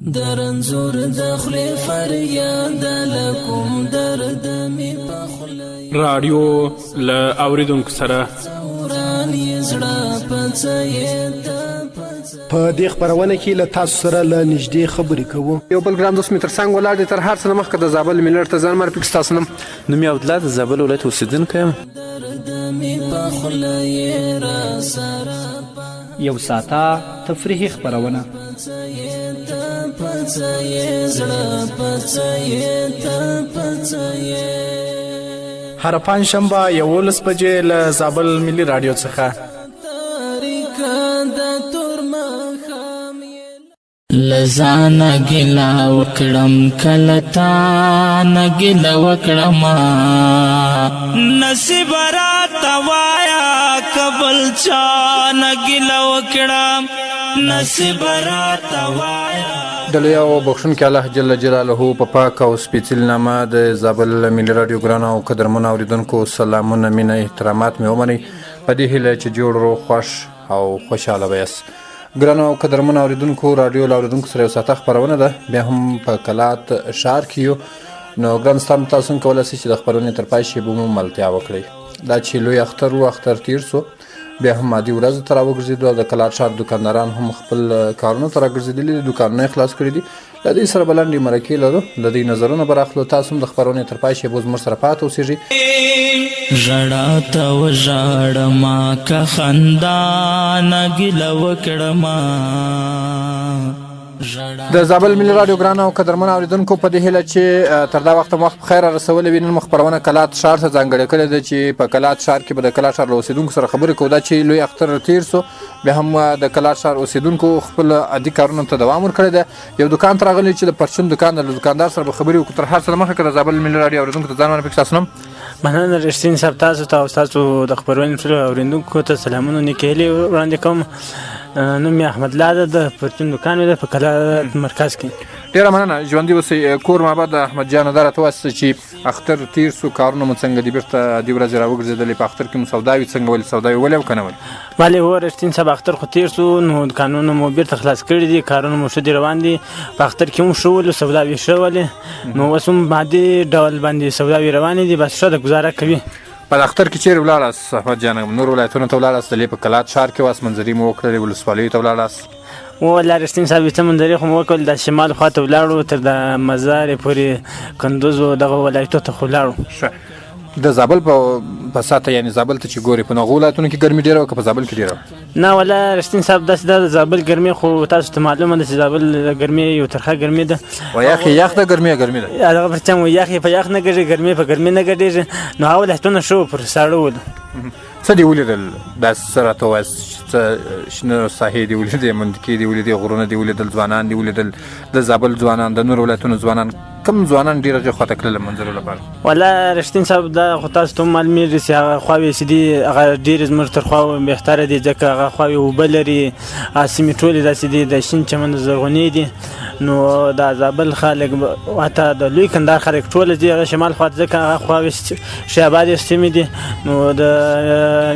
درنزور دخلی فریاد لکم درد می پخلی رادیو ل اوریدونکو سره ورانی زړه پڅیت په دې خبرونه کې له تاسو سره له نږدې خبرې کوو. یو بل ګرام دوست متر څنګه ولاړ دي تر هر څه مخکې د زابل ملت ته ځان مرپک تاسو نوم نوم یې عبدالله د زابل ولایت اوسیدونکی یم. درد می پخلی را سره یو ساعته تفریحي خبرونه پڅیت زړه پڅیت هر پنجشنبه 11 بجې له زابل ملي رادیو څخه لزانا گلا وکړم کلتا نګلا وکړم نصیب رات وایا قبل چا نګلا وکړم نصیب رات وایا د لوی او بخښونکي الله جل جلاله په پاک او سپېڅلي نامه د زابل ملي رادیو ګرانو او قدرمنو اورېدونکو سلامونه مینه احترامات مې ومنئ په دې هیله چې جوړ روغ خوښ او خوشحاله به یاست. ګرانو او قدرمنو اورېدونکو رادیو له اورېدونکو سره یو ساعته خپرونه ده، بیا هم په کلات ښار کې یو. نو ګران ستا تاسو کولی شئ چې د خپرونې تر پای شیبو مو ملتیا وکړئ. دا چې لوی اختر و اختر تیر سو، بیا هم عادي ورځو ته راوګرځېدو او د کلات ښار دوکانداران هم خپل کارونو ته راګرځېدلي دي، دوکانونه یې خلاص کړي دي. له دې سره به لنډې مرکې لرو، له دې نظرونه به راخلو. تاسو هم د خپرونې تر پای شیبو زموږ سره پاتې اوسېږئ. ژړا ته وژاړما که خندا نګله وکړما. د زابل ملي رادیو ګران او قدرمن اوریدونکو په دې هیله چې تر دا وخته وخت په خیر رسولې وي، نن مو خپرونه کلات ښار ته ځانګړې کړې ده چې په کلات ښار کې به د کلات ښار له اوسېدونکو سره خبرې کوو. دا چې لوی اختر تیر سو، بیا هم د کلات ښار اوسېدونکو خپل عادي کارونو ته دوام ورکړی ده. یو دوکان ته راغلی چې د پرچون دوکان د دوکاندار سره به خبرې وکړو. تر هر څه مخکې د زابل ملي رادیو اوریدونکو ته ځان ورپېښ تاسو نوم مننه رښتین صاحب، تاسو ته او ستاسو د خپرونې ټولو اورېدونکو ته سلامونه نیکې هیلې وړاندې کوم. نوم یې احمدالله ده، د پرچون دوکان مې ده په کلات مرکز کې. ډېره مننه، ژوندي اوسئ. کور مابد احمد جانه دا راته ووایاست چې اختر تیر سو، کارونه مو څنګه دي؟ بېرته دې ورځې راوګرځېدلې په اختر کې مو سوداوي څنګه ولې؟ سوداوي ولې او که نه ولې؟ بلې هو رښتین صاحب، اختر خو تیر سو، نو دوکانونه مو بېرته خلاص کړي دي، کارونه مو ښه دي روان دي. په اختر کې هم ښه ولو، سوداوي ښه ولې، نو اوس هم عادي ډول باندې سوداوي روانې دي، بس ښه ده، ګزاره کوي. په اختر کې چیرې ولاړاست احمد جانه؟ نور ولایتونو ته ولاړاست؟ دلې په کلات ښار کې واست، منظرې مو وکړلې، ولسوالیو ته ولاړاست؟ والله رښتین صاحب څه منظرې خو مو وکړل، د شمال خوا ته ولاړو، تر د مزارې پورې کندوز و دغه ولایتو ته خو ولاړو. د زابل په ساته، یعنې زابل ته چې ګورې په نغو ولایتونو کې ګرمي ډېره وه که په زابل کې ډېره وه؟ نه والله رښتین صاحب، داسې ده، د زابل ګرمي خو تاسو ته معلومه ده چې زابل ګرمي یو ترخه ګرمي ده. و یخ ده، ګرمي ګرمي ده. هغه پر څنګه یخ یې په یخ نه ګرځي، ګرمي په ګرمي نه ګرځي. نو هغه ولایتونه ښه پر ساړه ول. څه دې ولیدل؟ داسې څه راته ووایاست؟ څه شنه ساحې دې ولیدې، منطقې دې ولیدې، غرونه دې ولیدل، ځوانان دې ولیدل، د زابل ځوانان، د نور ولایتونو ځوانان، کوم ځوانان ډېر هغې خواته کړل منظرو لپاره؟ والله رښتین صاحب، دا خو تاسو ته هم معلومېږي چې هغه خواوې چې دي هغه ډېرې زموږ تر خوا بهتره دي، ځکه هغه خواوې اوبه لري، سیمې ټولې داسې دي، د شین چمن زرغونې دي. نو د زابل خلک حتی د لوی کندهار خلک ټول دي هغه شمال خوا ته، ځکه هغه خواوې ښې ابادې سیمې دي. نو د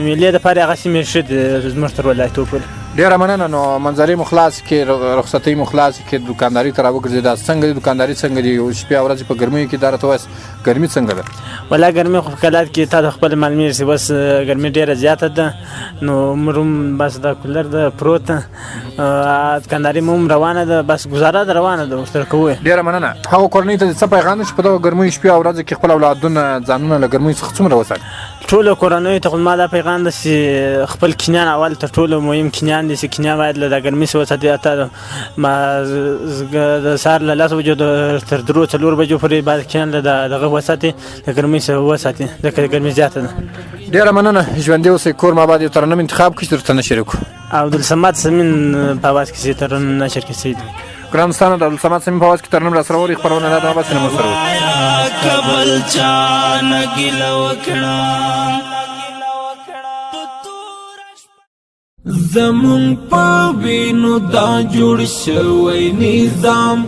مېلې دپاره هغه سیمې ښه دي زموږ تر ولایتو پورې. ډېره مننه. نو منظرې مو خلاصې کړې، رخصتۍ مو خلاصې کړې، دوکانداري ته راوګرځېداست. څنګه دي دوکانداري؟ څنګه دي شپې او ورځې په ګرمیو کې؟ دا راته ووایاست ګرمي څنګه ده؟ والله ګرمي خو په کلات کې تا ته خپله معلومېږي چې بس ګرمي ډېره زیاته ده. نو موږ هم بس د کولر ده پروت ده، دوکانداري مو هم روانه ده، بس ګزاره ده روانه ده، ورسره کوو. ډېره مننه. هغو کورنۍ ته څه پیغام ده چې په دغه ګرمیو شپې او ورځو کې خپل اولادونه ځانونه له ګرمیو څخه څومره وساتي؟ ټولو کورنیو ته خو زما دا پیغام ده چې خپل کینیان اول تر ټولو مهم کینیان دي، چې کینیان باید له د ګرمۍ څخه وساتي. حتی د سهار له 10 بجو تر 3-4 بجو پورې باید کینیان له دغه وساتي، د ګرمۍ څخه وساتي، ځکه ګرمي زیاته ده. ډېره مننه، ژوندي اوسئ. کور مابد یو ترنم انتخاب کړئ چې درته نشر کړو. عبدالصمد سمین په اواز کې ترنم نشر کې سید ګران ستانه د عبدالصمد سمین په اواز کې ترنم را سره وری خپرونه نه ده، بس نه مو سره قبل چا نګله وکړه. زمون په وینو دا جوړ شوی نظام،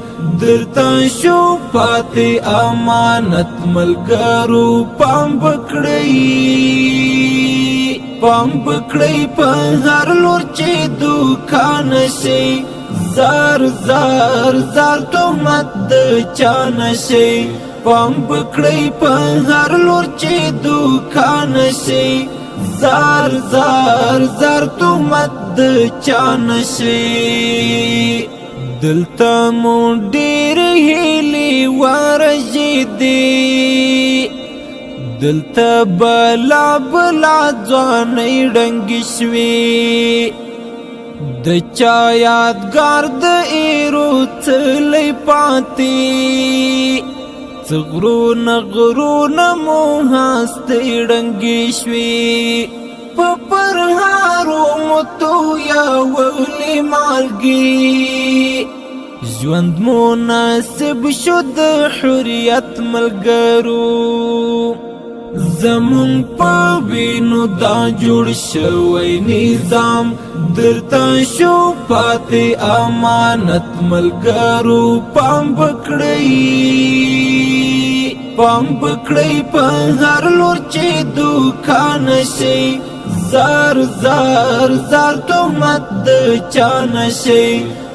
درته شو پاتې امانت ملګرو، پام پکړئ په هر لور چې دوکان شي. زار زار زار تهمت د چا نشي پام بکړی په هر لور چې دوکان شي زار زار زار تهمت د چا نشي دلته مو ډېر هیلې ورژې دي دلته بلا بلا ځوانۍ ړنګې شوې د چا یادګار د ایرو څلی پاتې څه غرونه غرونه مو هستۍ ړنګې شوې په پرهارو مو تویولې مالګې ژوند مناسب شو د حریت ملګرو زمون په وینو دا جوړ شوی نظام درته شو پاتې امانت ملګرو پام بکړی په هر لور چې دوکان شي زار زار زار تهمت د چا نشي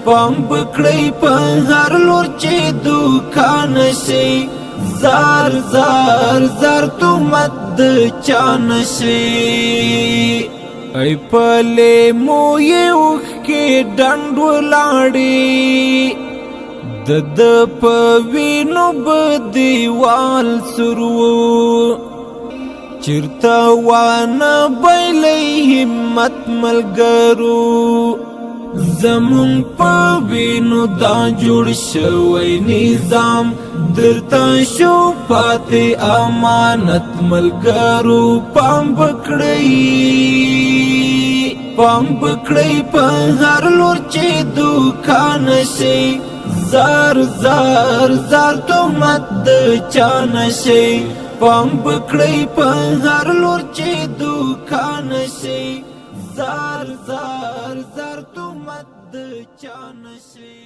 پام بکړی په هر لور چې دوکان شي زار زار زار تهمت د چا نشي ای پلې مو یې اوښکې ډنډ ولاړې د په وینو به دیوال سرو چرته وانه بایلی همت ملګرو زمون په وینو دا جوړ شوی نظام درته شو پاتې امانت ملګرو پام بکړی په هر لور چې دوکان شي زار زار زار تهمت د چا نشي پام بکړی په هر لور چې دوکان شي زار زار زار تهمت د چا نشي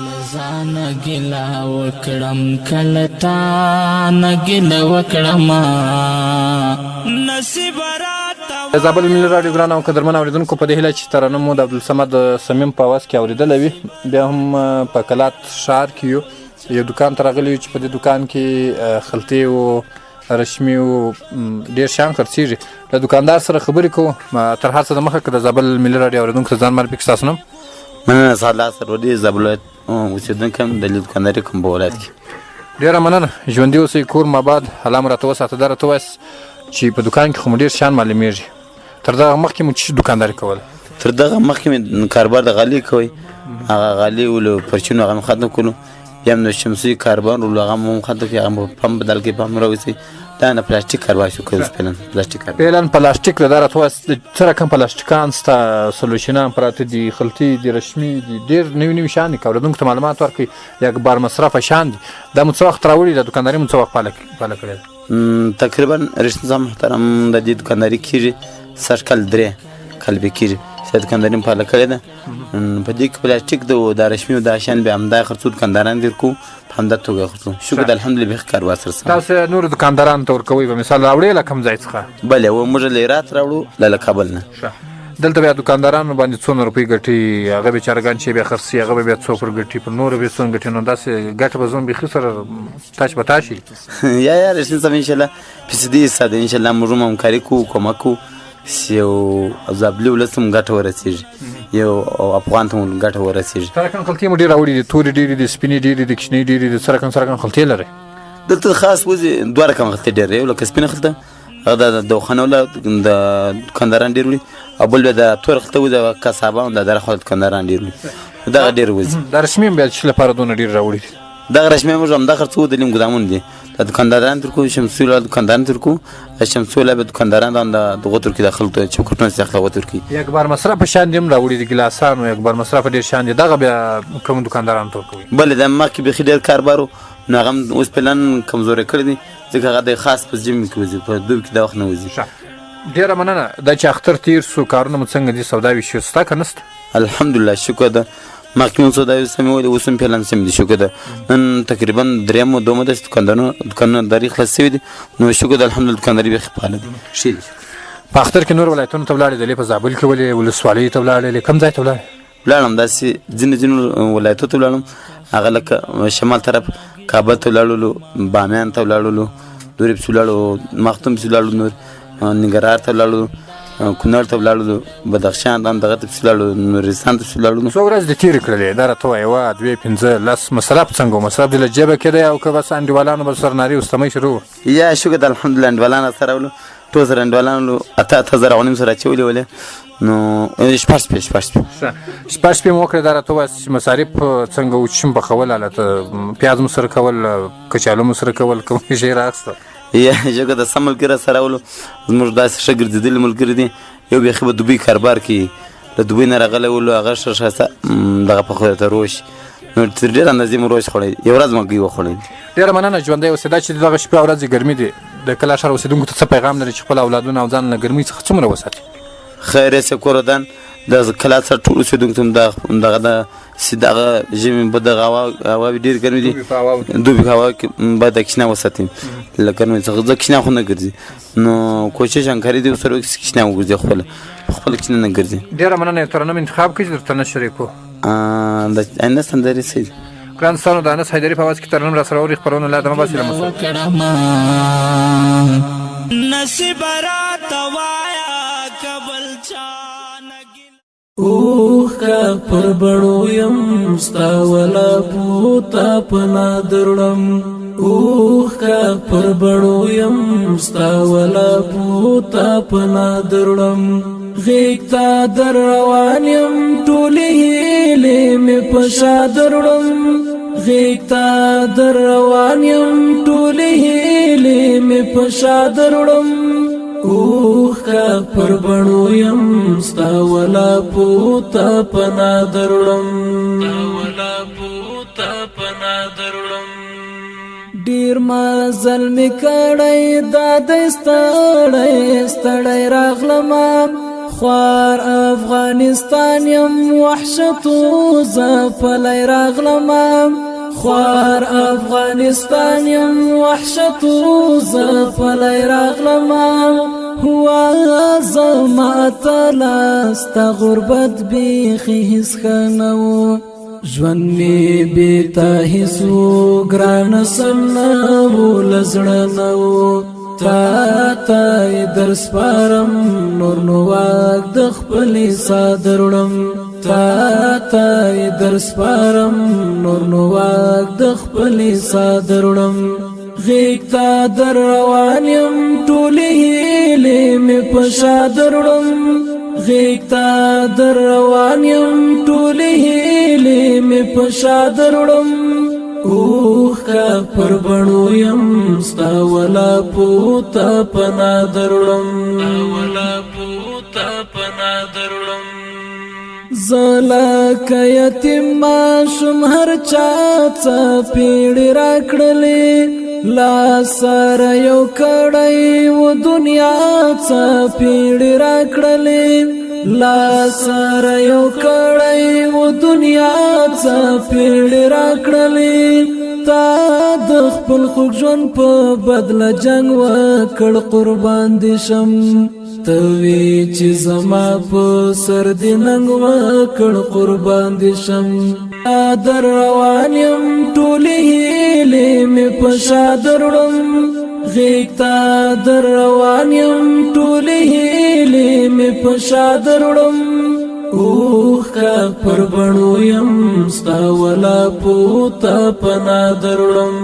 لزان گلا وکړم کلتا نګل وکړم نصیب راته زابل ملي رادیو ګران او قدرمن اوریدونکو په دې هیله چې ترنم مو د عبدالصمد صمیم په اواز کې اوریدلی وي بیا هم په کلات ښار کې یو دوکان ته راغلی چې په دې دوکان کې خلطې و رشمي و ډېر شیان خرڅېږي له دوکاندار سره خبرې کوو تر هر څه د مخه که د زابل ملي رادیو اوریدونکو ته ځان معرفي کړي ستاسو نوم مننه سعدالله سرودي زابل ولایت اوسېدونکی یم د دوکانداري کوم په ولایت کې ډېره مننه ژوندي اوسئ کور مو آباد الله مو راته وساته دا راته ووایاست چې په دوکان کې خو مو ډېر شیان معلومېږي تر دغه مخکې مو څه دوکانداري کوله تر دغه مخکې مې کاروبار د غالۍ کوی هغه غالۍ ولو پرچونو هغه مې ختم کړلو بیا هم د شمسي کاروبار ولو هغه مو ختم کړي هغه مو پمپ بدل کړي پمپ راویستئ دا نه پلاستیک کاروبار شو کوي فعلا پلاستیک له دا راته ووایاست څه رقم پلاستیکان سته سلوشنان پراته دي خلطې دي رشمي دي ډېر نوي نوي شیان دي که اورېدونکو ته معلومات ورکړئ یک بار مصرفه شیان دي دا مو څه وخت راوړي د دوکانداري مو څه وخت پاله کړې ده تقریبا رشد نظام محترم د دې دوکانداري کېږي سږ کال 3 کال به کېږي چې دوکانداري مې پاله کړې ده په دې کې پلاستیک د رشمي او دا شیان بیا همدا خرڅو دوکانداران ډېر کوو په همدا توګه خرڅو شکر د الحمدلله بېخي کاروبار سره سم تاسو نورو دوکاندارانو ته ورکوئ په مثال راوړئ له کوم ځای څخه بلې موږ له هرات راوړو له کابل نه دلته بیا دوکاندارانو باندې څونه روپۍ ګټي هغه بېچارهګان چې بیا خرڅي هغه به بیا څو پر ګټي پر نورو بیا څونه ګټي نو داسې ګټه به زموږ بیخي سره تاش په تاشي یا رشید صاحب انشاءالله فیصدي استاد انشاءالله موږ هم همکاري کوو کومک کوو یو زابلي ولس هم ګټه ورسېږي یو افغان ته هم ګټه ورسېږي څه رقم خلطې مو ډېر راوړي دي تورې ډېرې دي سپینې ډېرې دي کوچنۍ ډېرې دي څه رقم خلطې لرئ دلته خاص وځي دوه رقم خلطې ډېر یو لکه سپینه خلطه هغه د دوخانه ولا د دوکانداران ډېر وړي او بل بیا د تور خلطه وځي د کسابه د دره خلط دوکانداران ډېر وړي دغه ډېر وځي دا رسمي هم بیا چې لپاره دونه ډېر راوړي دي دغه رسمي موږ همدا خرڅو د لیم ګدامونه دي د دوکانداران تر کو شمسي ولا دوکانداران تر کو شمسي ولا به دوکانداران د دغه تر کې د خلطو چوکټونه څخه وتر کې یک بار مصرف شان دي هم راوړي دي ګلاسانو یک بار مصرف ډېر شان دي دغه بیا کوم دوکانداران ته ورکوي بلې د مخکې بیخي ډېر کاروبار نو هغه هم اوس پلان کمزوری کړی دي ځکه هغه د خاص په جیم کې وځي په دوی کې دا وخت نه وځي ډېره مننه دا چې اختر تیر سو کارونه مو څنګه دي سودا وي شته که نسته الحمدلله شکر ده مخکې مو سودا سمې ویلې اوس هم پلان سم دي شکر ده نن تقریبا درېیم دومه داسې دوکاندارونه خلاص شوي دي نو شکر ده الحمدلله دوکانداري بیخي فعاله دي ښې دي په اختر کې نور ولایتونو ته ولاړې دلې په زابل کې ولې ولسوالیو ته ولاړې کوم ځای ته ولاړې؟ ولاړم داسې ځینې ولایتو ته ولاړم هغه لکه شمال طرف کابل ته ولاړلو بامیان ته ولاړلو دورې پسې ولاړو مختوم پسې ولاړو نور ننګرهار ته ولاړو کونړ ته ولاړو بدخشان هم دغه ته پسې ولاړو نورستان ته پسې ولاړو څو ورځې دې تېرې کړلې دا راته ووایه 1 2 5 10 مصرف څنګه و مصرف دې له جیبه کېدی او که بس انډیوالانو به سره نارې وستمۍ شروع یا شکر د الحمدلله انډیوالان سره ولو ټول سره انډیوالانو 8,000 غنم سره اچولې ولې نو شپږ شپې مو وکړې دا راته ووایه چې مصارف څنګه و چشم پخول هلته پیاز مو سره کول کچالو مو سره کول کوم شی راخسته یا جګه د سم ملګري سره ولو زموږ داسې ښه ګرځېدلي ملګري دي یو بیخي به دوبۍ کاروبار کوي له دوبۍ نه راغلی ولو هغه ښه ښایسته دغه پخوی ته روش نو تر ډېره اندازې مو روش خوړی یو ورځ مګۍ وخوړی ډېره مننه ژوندی اوسې دا چې دغه شپې او ورځې ګرمي دي د کلا ښار اوسېدونکو ته څه پیغام لري چې خپل اولادونه او ځان له ګرمۍ څخه څومره وساتي خیر یې کور ودان د کلا څخه ټول اوسېدونکو ته دغه دغه ژمي به دغه هواوې ډېرې ګرمې دي دوبي هوا کې باید د کښېنه وساتي له ګرمۍ څخه ځکه کښېنه خو نه ګرځي نو کوشش همکاري دې ورسره وکړي چې کښېنه وګرځي خپله کښېنه نه ګرځي ډېره مننه یو ترنم انتخاب کړي چې درته نه شریک کړو د انس سندرې سید ګران ستانو د انس حیدري په اواز کې ترنم را سره اوري خپرونه لا دمه باسي له نصیب راته وایا کبل چا اوخ کا پر بڑو یم ستا ولا پوتا پنا درړم اوخ کا پر بڑو یم ستا ولا پوتا پنا درړم غیکتا در روان یم ټولې هیلې مې پشا درړم غیکتا در روان یم ټولې هیلې مې پشا درړم اوخ کا پر بڼو یم ستا ولا پوتا پنا درړم ډیر مزل می کړی دا د ستړی راغلم خوار افغانستان یم وحشتو زپلی راغلم خوار افغانستان یم وحشتو زپلی راغلم هوا زما تلاستا غربت بیخی حس خنو ژوند می بیتا حسو ګران سمنو لزړنو تا در سپارم نور نو واک د خپل صادرړم تا در سپارم نور نو واک د خپل صادرړم غیکتا در روان یم ټولې هیلې مې پشا درړم غیکتا در روان یم ټولې هیلې مې پشا درړم اوخ کا پر بڼو یم ستا ولا پوتا پنا درړم زلا که یتیم ماشوم هر چا څه پیړې راکړلې لا سره یو کړی و دنیا څه پیړې راکړلې لا سره یو کړی و دنیا څه پیړې راکړلې تا د خپل خوږ ژوند په بدله جنګ وکړ قربان دې شم ته وی چې زما په سر دې ننګ وکړ قربان دې شم در روان یم ټولې هیلې مې په شا درړم غیکتا در روان یم ټولې هیلې مې په شا درړم اوخ کا پر بڼو یم ستا ولا پوتا پنا درړم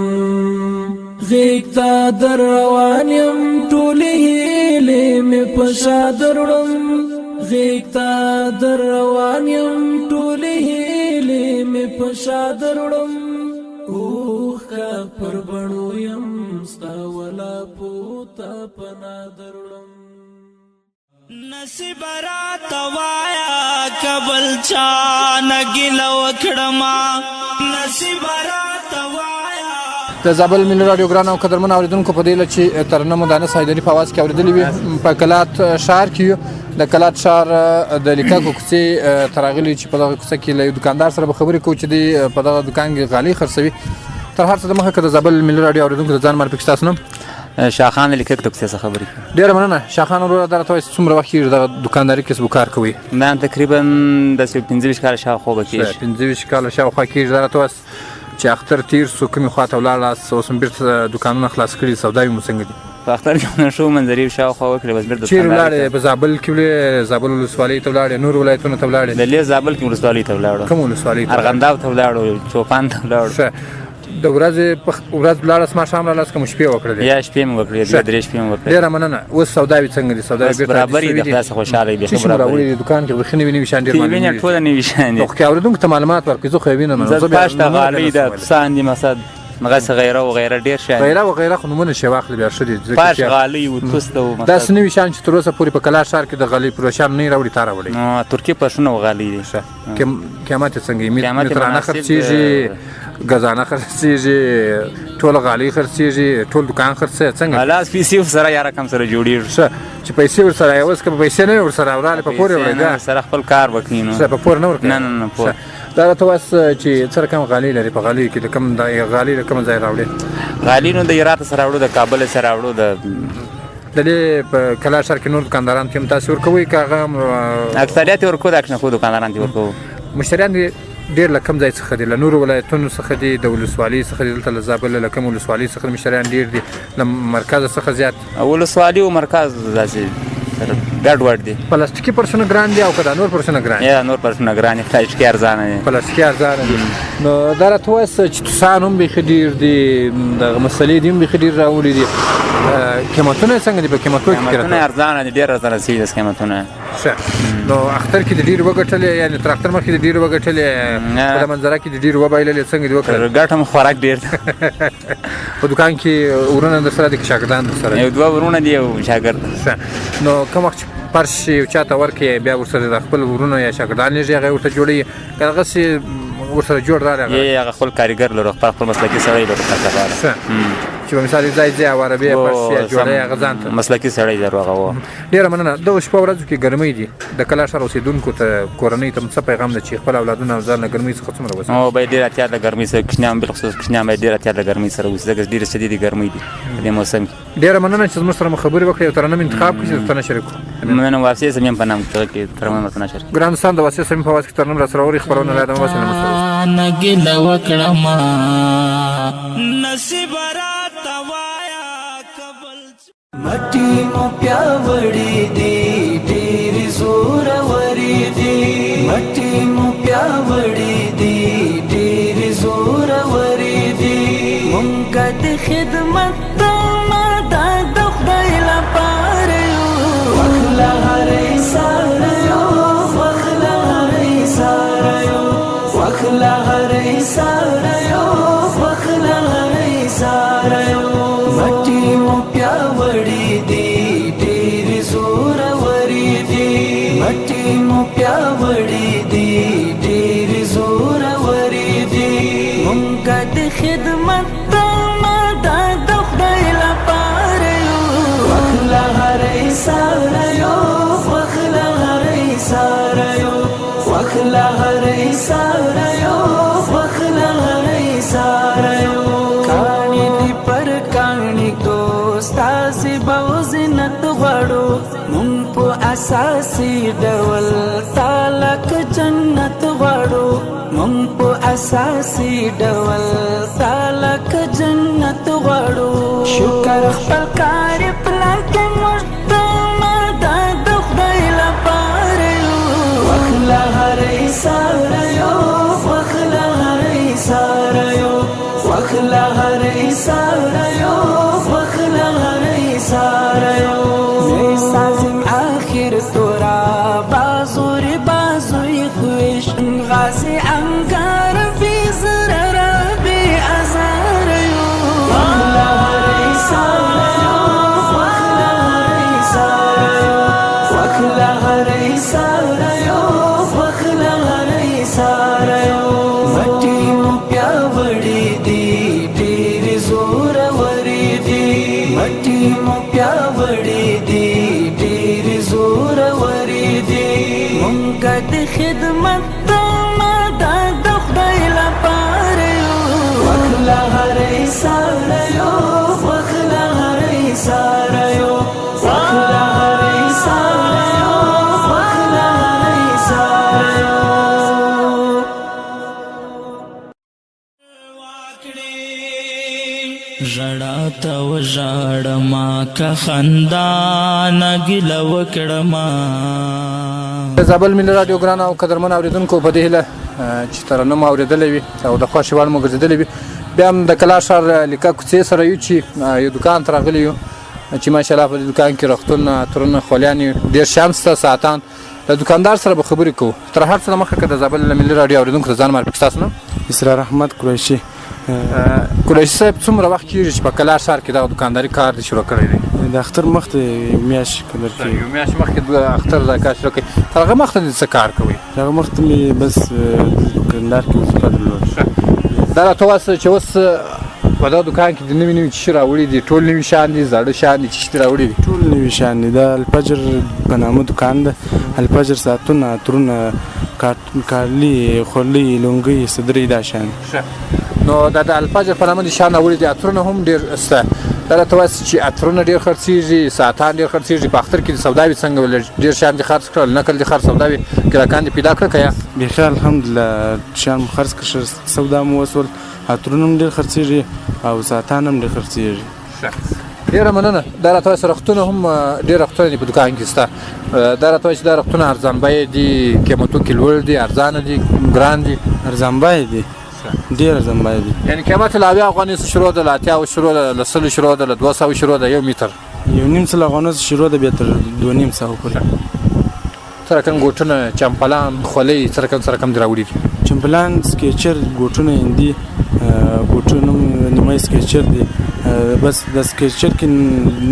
غیکتا در روان یم ټولې هیلې مې په شا درړم غیکتا در روان یم ټولې هیلې مې په شا درړم اوخ کا پر بڼو یم ستا ولا پوتا پنا درړم نصیب راته وایا کبل چا نګیله وکړما نصیب راته وایا د زابل ملي راډیو ګران او قدرمن اوریدونکو په دې لچ ترنم د انس حیدري په आवाज کې اوریدلې وي په کلات شهر کې د کلات شهر د لیکاکو کوڅې ترغلي چې په دغه کوڅه کې له دکاندار سره خبرې کوي چې په دغه دکان کې غالي خرڅوي تر هر څه د مخه د زابل ملي راډیو اوریدونکو د ځان مر پکښ تاسو نو شاخان لیکک د کوڅې څخه خبرې کوي. ډېره مننه شاخان وروره. دا راته وایي څومره وخت کېږي دغه دوکانداري کسب و کار کوي؟ دا تقریبا د 15 کاله شاوخوا به کېږي. 15 کاله شاوخوا کېږي. دا راته وایي چې اختر تیر سو کومې خواته ولاړاست اوس هم بیرته دوکانونه خلاص کړي سوداوې مو څنګه دي؟ په اختر کې نه شو منظرې شاوخوا وکړې بس بیرته چیرې ولاړې؟ په زابل کې ولاړې؟ زابل ولسوالۍ ته ولاړې؟ نور ولایتونو ته ولاړې؟ د لیز زابل کې ولسوالۍ ته ولاړو. کوم ولسوالۍ ته؟ ارغنداو ته ولاړو، چوپان ته ولاړو. د ورځې ولاړاست ماښام رالاست که مو شپې وکړلې؟ یا شپې مې وکړې، 2-3 شپې مې وکړې. ډېره مننه. اوس سوداوې څنګه دي؟ سوداوې بیرته برابرې دي، خدای څخه خوشحاله وي. څه شي راوړي دي دوکان کې؟ بیخي نوي نوي شیان ډېر معلومېږي. وینې ټوله نوي شیان دي. خو که اورېدونکو ته معلومات ورکړي زه خو یې وینم. زه پاش ته غالۍ ده، کوسان دي مثلا مغسه غیره و غیره ډېر شیان. غیره و غیره خو نومونه شی واخلي بیا ښه دي. پاش غالۍ و توس ده و مثلا داسې نوي شیان چې تر اوسه پورې په کلار ښار کې د غالۍ پروشان نه راوړي تا راوړي؟ ترکي پرشونه و غالۍ دي. قیامت یې څنګه؟ مترانه خرڅېږي، ګزانه خرڅېږي، ټول غالۍ خرڅېږي، ټول دوکان خرڅېږي څنګه؟ لاس پیسې ورسره یا رقم سره جوړېږي. ښه چې پیسې ورسره یې اوس که پیسې نه وي ورسره وراله په پور یې وړی سره خپل کار وکړي نو په پور نه ورکوي؟ نه پور. دا راته وایه چې څه رقم غالۍ لري؟ په غالیو کې د کوم غالۍ له کوم ځای راوړې؟ غالۍ نو د هرات سره راوړو، د کابل سره راوړو. د دې په کلار ښار کې نور دوکانداران ته هم تاسې ورکوئ که هغه اکثریت یې ورکوو؟ د اکنخو دوکانداران ته ورکوو. مشتریان دې ډېر له کوم ځای څخه دي؟ له نورو ولایتونو څخه دي؟ د ولسوالۍ څخه دي؟ دلته له زابل له کوم ولسوالۍ څخه مشتریان ډېر دي؟ له مرکز څخه زیات؟ ولسوالي او مرکز داسې ګډ وډ دي. پلاستیکي پرسونه ګران دي او که دا نور پرسونه ګران دي؟ یا نور پرسونه ګران دي، پلاستیکي ارزانه دي. پلاستیکي ارزانه دي. نو دا راته وایه چې توسان هم بیخي ډېر دي، دغه مسلې دي هم بیخي ډېر راوړي دي. قیمتونه یې څنګه دي؟ په قیمتونو کې قیمتونه ارزانه دي، ډېر ارزانه شوي دي قیمتونه. ښه نو اختر کې د ډېرې وګټلې، یعنې تر اختر مخکې د ډېرې وګټلې، په منظره کې د ډېرې وبایللې څنګه دې وکړل؟ ګټه مو خوراک ډېر ده. په دوکان کې ورونه در سره دي که شاګردان در سره دي؟ 2 ورونه دي او شاګرد. ښه نو کوم وخت فرش یو چا ته ورکړې بیا ورسره د خپل ورونه یا شاګردان لېږي هغه ورته جوړوي که هغسې ورسره جوړ راغلی؟ هغه خپل کارګر لرو، خپل مسلکي سړی لرو. ښه چې په مثال ځای ځای عربي یا فرش یا جوړوي هغه ځان ته مسلکي سړی لرو هغه و. ډېره مننه. دغه شپه ورځو کې ګرمۍ دي، د کلار ښار اوسېدونکو ته کورنۍ ته څه پیغام ده چې خپل اولادونه او ځان له ګرمۍ څخه څومره وساتي؟ باید ډېر احتیاط له ګرمۍ سره، کوچنیان بالخصوص کوچنیان باید ډېر احتیاط له ګرمۍ سره وسي ځکه ډېرې شدیدې ګرمۍ دي په دې موسم کې. ډېره مننه چې زموږ سره مو خبرې وکړې او ترنم انتخاب کړي چې درته نشر کړو. مننه. واسطې صمیم په نام کې ترنم درته نشر کړو. ګران دوستان د واسطې صمیم په واسطه کې ترنم راسره اوري خبرونه لا ادامه وسله مسله نګل وکړم نصیب راته وایا قبل مټی مو پیاوړی دی ډېر زور وری دی، مټی مو پیاوړی دی ډېر زور وری دی. مونږ د خدمت ما د خدای لپاره یو، وخلا هرې ساره یو، وخلا هرې ساره یو، وخلا هرې ساره یو، وخلا هرې ساره یو. مټی مو پیاوړی دی ډېر زور وری دی، مټی مو پیاوړی دی ډېر زور وری دی. مونږ د خدمت د خدای لپاره یو، وخلا هرې ساره یو، وخلا هرې ساره یو، وخلا هرې ساره یو، وخلا هرې ساره یو. کاڼي دی پر کاڼي دوستاسې به زینت غواړو، مونږ په اساسي ډول تالک جنت غواړو، مونږ په اساسي ډول تالک جنت غواړو. شکر خپل کار پلان کې موږ د خدای لپاره یو، وخلا هرې ساره یو، وخلا هرې ساره یو، وخلا هرې ساره یو، وخلا هرې ساره یو. می سازم آخر تورا بازوری بازوی خوش غازی انگار بی زرر بی ازار یو، وخلا هرې ساره یو، وخلا هرې ساره یو، وخلا هرې ساره یو، وخلا هرې ساره یو. مټی مو پیاوړی دی ډېر زور وری دی، مټی مو پیاوړی دی ډېر زور وری دی. مونږ د خدمت ژړا ته وژاړما که خندا نه ګیله وکړما. د زابل ملي راډیو ګران او قدرمن اورېدونکو په دې هیله چې ترنم اورېدلی وي او د خوښې وړ مو ګرځېدلی وي. بیا هم د کلا ښار لیکه کوڅې سره یو چې یو دوکان ته راغلي یو چې ماشاءالله په دې دوکان کې رختون عطرونه خولیانې ډېر شیان شته ساعتان. د دوکاندار سره به خبرې کوو. تر هر څه نه مخکې که د زابل ملي راډیو اورېدونکو ته ځان معرفي کړي. ستاسو نوم؟ اسرار احمد قریشي. قریشي صاحب څومره وخت کېږي چې په کلا ښار کې دغه دوکانداري کار دې شروع کړی دی؟ د اختر مخته یو میاشت کلر کې یو میاشت مخکې د اختر دا کار شروع کړی. تر هغه مخته دې څه کار کوئ؟ هغه مخته مې بس دوکاندار کې وظیفه درلوده. دا راته ووایه چې اوس په دغه دوکان کې د نوي نوي څه شي راوړي دي؟ ټول نوي شیان دي، زاړه شیان دي، څه شي راوړي دي؟ ټول نوي شیان دي. د الفجر په نامه دوکان ده. الفجر ساعتونه، عطرونه، کالي، خولۍ، لونګۍ، صدرۍ، دا شیان. نو دا د الفجر په نامه دي شیان راوړي دي. عطرونه هم ډېر شته. دا راته ووایه چې عطرونه ډېر خرڅېږي، ساعتان ډېر خرڅېږي. په اختر کې د سوداوي څنګه ډېر شیان دې خرڅ کړل؟ نقل دې خرڅ سوداوي ګراکان دې پیدا کړه که یا؟ بیخي الحمدلله شیان مو خرڅ کړه، سودا مو وسول. عطرونه هم ډېر خرڅېږي او ساعتان هم ډېر خرڅېږي. ډېره مننه. دا راته وایه چې رختونه هم ډېر رختونه دي په دوکان کې شته. دا راته وایه چې دا رختونه ارزان بیې دي، قیمتو کې لوړ دي، ارزانه دي، ګران دي؟ ارزان بیې دي، ډېر ارزان بیې دي. یعنې قیمت له 80 افغانۍ څخه شروع ده، له 80 شروع ده، له 100 شروع ده، له 200 شروع ده. یو میټر 1.5 افغانۍ څخه شروع ده، بیا تر 2.5 پورې. څه رقم ګوټونه، چمپلان، خولۍ څه رقم دې راوړي دي؟ چمپلان، سکیچر، ګوټونه هندي، ګوټونه نیمه سکیچر دي. بس د سکیچر کې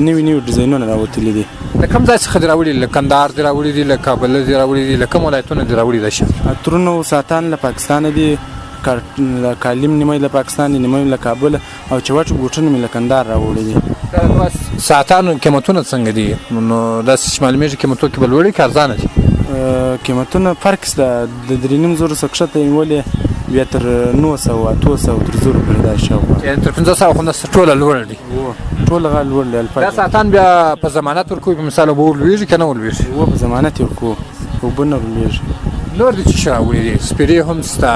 نوي ډیزاینونه راوتلي دي. د کوم ځای څخه دې راوړي؟ له کندهار دې راوړي دي، له کابل دې راوړي دي، له کوم ولایتونو دې راوړي دا شیان؟ عطرونه او ساعتان له پاکستان دي، کالیم نیمه له پاکستان دي، نیمه له کابل، او چوټ ګوټونه مې له کندهار راوړي دي. ساعتانو قیمتونه څنګه دي؟ نو داسې معلومیږي قیمتو کې به لوړ دي که ارزانه دي؟ قیمتونه فرق شته. د 3.5 څخه کښته نیولې بیا تر 900 800 تر 1000 پورې دا شاوخوا. یعنې تر 500 خو نه ټوله لوړ دي؟ ټوله لوړ دي. دا ساعتان بیا په ضمانت ورکوي؟ په مثال اوبه ولوېږي که نه ولوېږي؟ اوبه په ضمانت ورکوو، اوبه نه ولوېږي. نور دې څه شي راوړي دي؟ سپرې هم شته،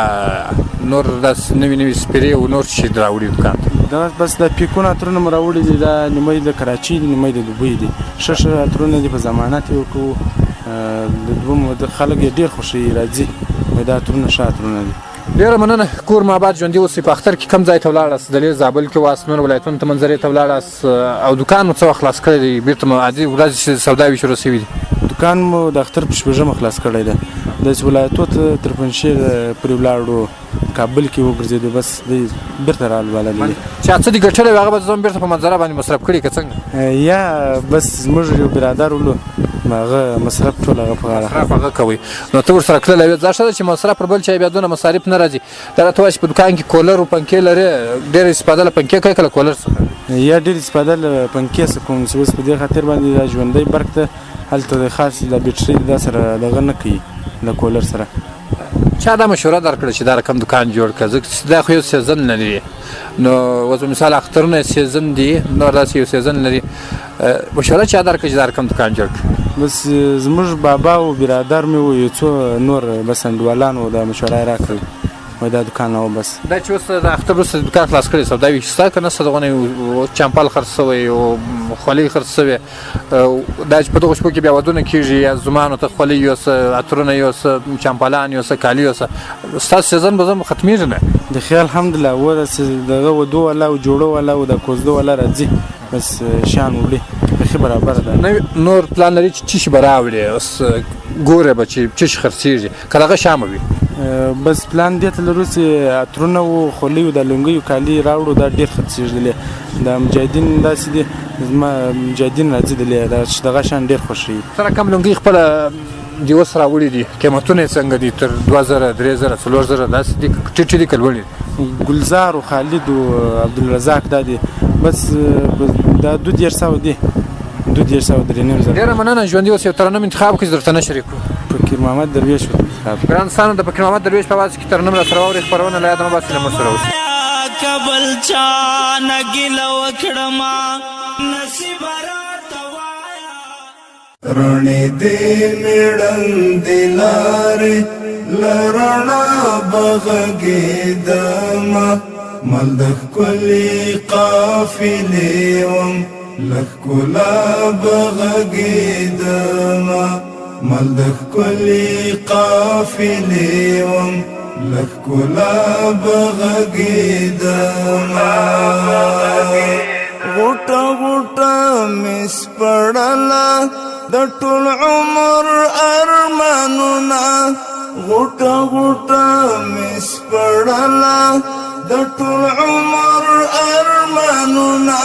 نور داسې نوي سپرې او نور څه شي راوړي دوکان ته؟ دا بس د پیکونه عطرونه مو راوړي دي. دا نیمه د کراچي دي، نیمه د دوبۍ دي. ښه عطرونه دي، په ضمانت یې ورکوو. د دوه خلک یې ډېر خوښوي، راځي دا عطرونه ښه عطرونه دي. ډېره مننه. کور مو آباد ژوندي اوسئ. په اختر کې کوم ځای ته ولاړاست؟ دلې زابل کې واست، نور ولایتونو ته منظرې ته ولاړاست او دوکان مو څه وخت خلاص کړی دی؟ بېرته مو عادي ورځې چې سوداوي شروع شوي دي؟ دوکان مو د اختر په 6 خلاص کړی دی. داسې ولایتو ته تر پنجشیر پورې ولاړو، کابل کې وګرځېدو، بس دی بېرته رالبللی. چا څه دې ګټلی وي هغه به ځان بېرته په منظره باندې مصرف کړي که څنګه؟ یا بس زموږ یو برادر ولو، هغه مصرف ټول هغه په غاړه. مصرف هغه کوئ. نو ته ورسره تللی وې. دا ښه ده چې مصرف پر بل چا بیا دونه مصارف نه راځي. دا راته وایه چې په دوکان کې کولر او پنکې لرې، ډېره استفاده له پنکې کوې که له کولر څخه؟ یا ډېر استفاده له پنکې څخه کوم چې اوس په دې خاطر باندې دا ژوندی برق ته هلته د خاص د بیټرۍ دا سره دغه نه کوي له کولر سره. چا دا مشوره درکړه چې دا رقم دوکان جوړ کړه؟ ځکه دا خو یو سیزن لري. نو اوس مثال اخترونه سیزن دي، نور داسې یو سیزن لري. مشوره چا درکړه چې دا رقم دوکان جوړ کړه؟ بس زموږ بابا او برادر مې و، یو څو نور بس انډیوالان و، دا مشوره یې راکړل دا دوکان او بس. دا چې اوس د اختر وروسته دوکان خلاص کړی سوداوي شته که نه شته؟ دغونه چمپل خرڅ شوی او خولۍ خرڅ شوې. دا چې په دغو شپو کې بیا ودونه کېږي، یا زمانو ته خولۍ یوسه، عطرونه یوسه، چمپلان یوسه، کالي یوسه. ستاسو سیزن به زه ختمېږي نه؟ بخیر الحمدلله. و دغه ودو والا او جوړو والا او د کوزدو والا راځي، بس شیان وړي بخي برابر ده. نور پلان لري چې څه شي به راوړي؟ اوس ګوره به چې څه شي خرڅېږي که دغه شیان وي؟ بس پلان دې ته لرو چې عطرونه او خولۍ او د لونګۍ او کالي راوړو. دا ډېر خرڅېږي. د مجاهدین داسې دي، زما مجاهدین راځي دا چې دغه شیان ډېر خوښوي. څه رقم لونګۍ خپله دې اوس راوړي دي؟ قیمتونه یې څنګه دي؟ تر 2000 3000 4000 داسې دي که ټیټ دي که لوړ دي؟ ګلزار او خالد او عبدالرزاق دا دي، بس دا 2.5 دي، 2.5 3.5. ډېره مننه. ژوندي اوس یو ترنم انتخاب کړئ چې درته نه شریک کړو. فقیر محمد درویش انتخاب. ګران دوستانو، د فقیر محمد درویش په اواز کې ترنم راسره واورئ. خپرونه له یاده مه باسئ، له موږ سره اوسئ. کبل چا نه ګیله وکړما، نصیب راته وایه رڼې دې میړندې لارې له رڼا بغږېدمه، مل د ښکلي قافلې وم له ښکلا بغږېدمه مل د ښکلي قافلې وم له ښکلا بغږېدمه غوټه غوټه مې سپړله د ټول عمر ارمانونه غوټه غوټه مې سپړله د ټول عمر ارمانونه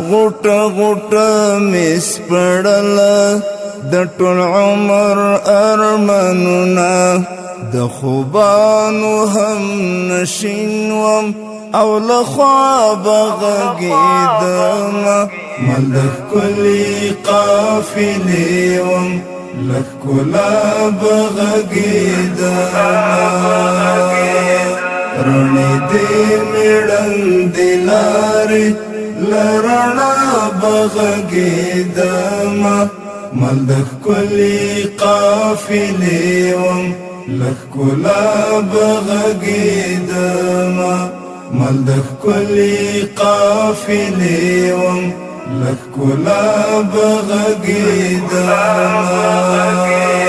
غوټه غوټه مې سپړله د ټول عمر ارمانونه د خوبانو هم نشین وم او له خوابه غږېدمه مل د ښکلي قافلې وم له ښکلا به غږېدمه رڼې دې مېړندې لارې له رڼا به غږېدمه مل د ښکلي قافلې وم له ښکلا به غږېدمه مل د ښکلي قافلې وم له ښکلا به غږېدمه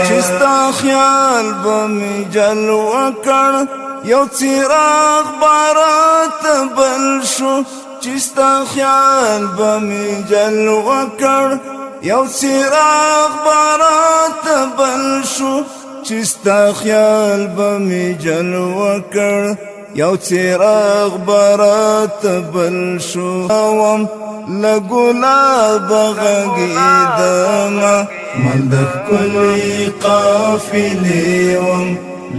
چې ستا خیال به مې جلوه کړ یو څراغ بارته بل شو چې ستا خیال به مې جلوه کړ یو څراغ بارته بل شو چې ستا خیال به مې جلوه کړ یو څراغ براته بل شو وم له ګلابه غږېدمه مل د ښکلي قافلې وم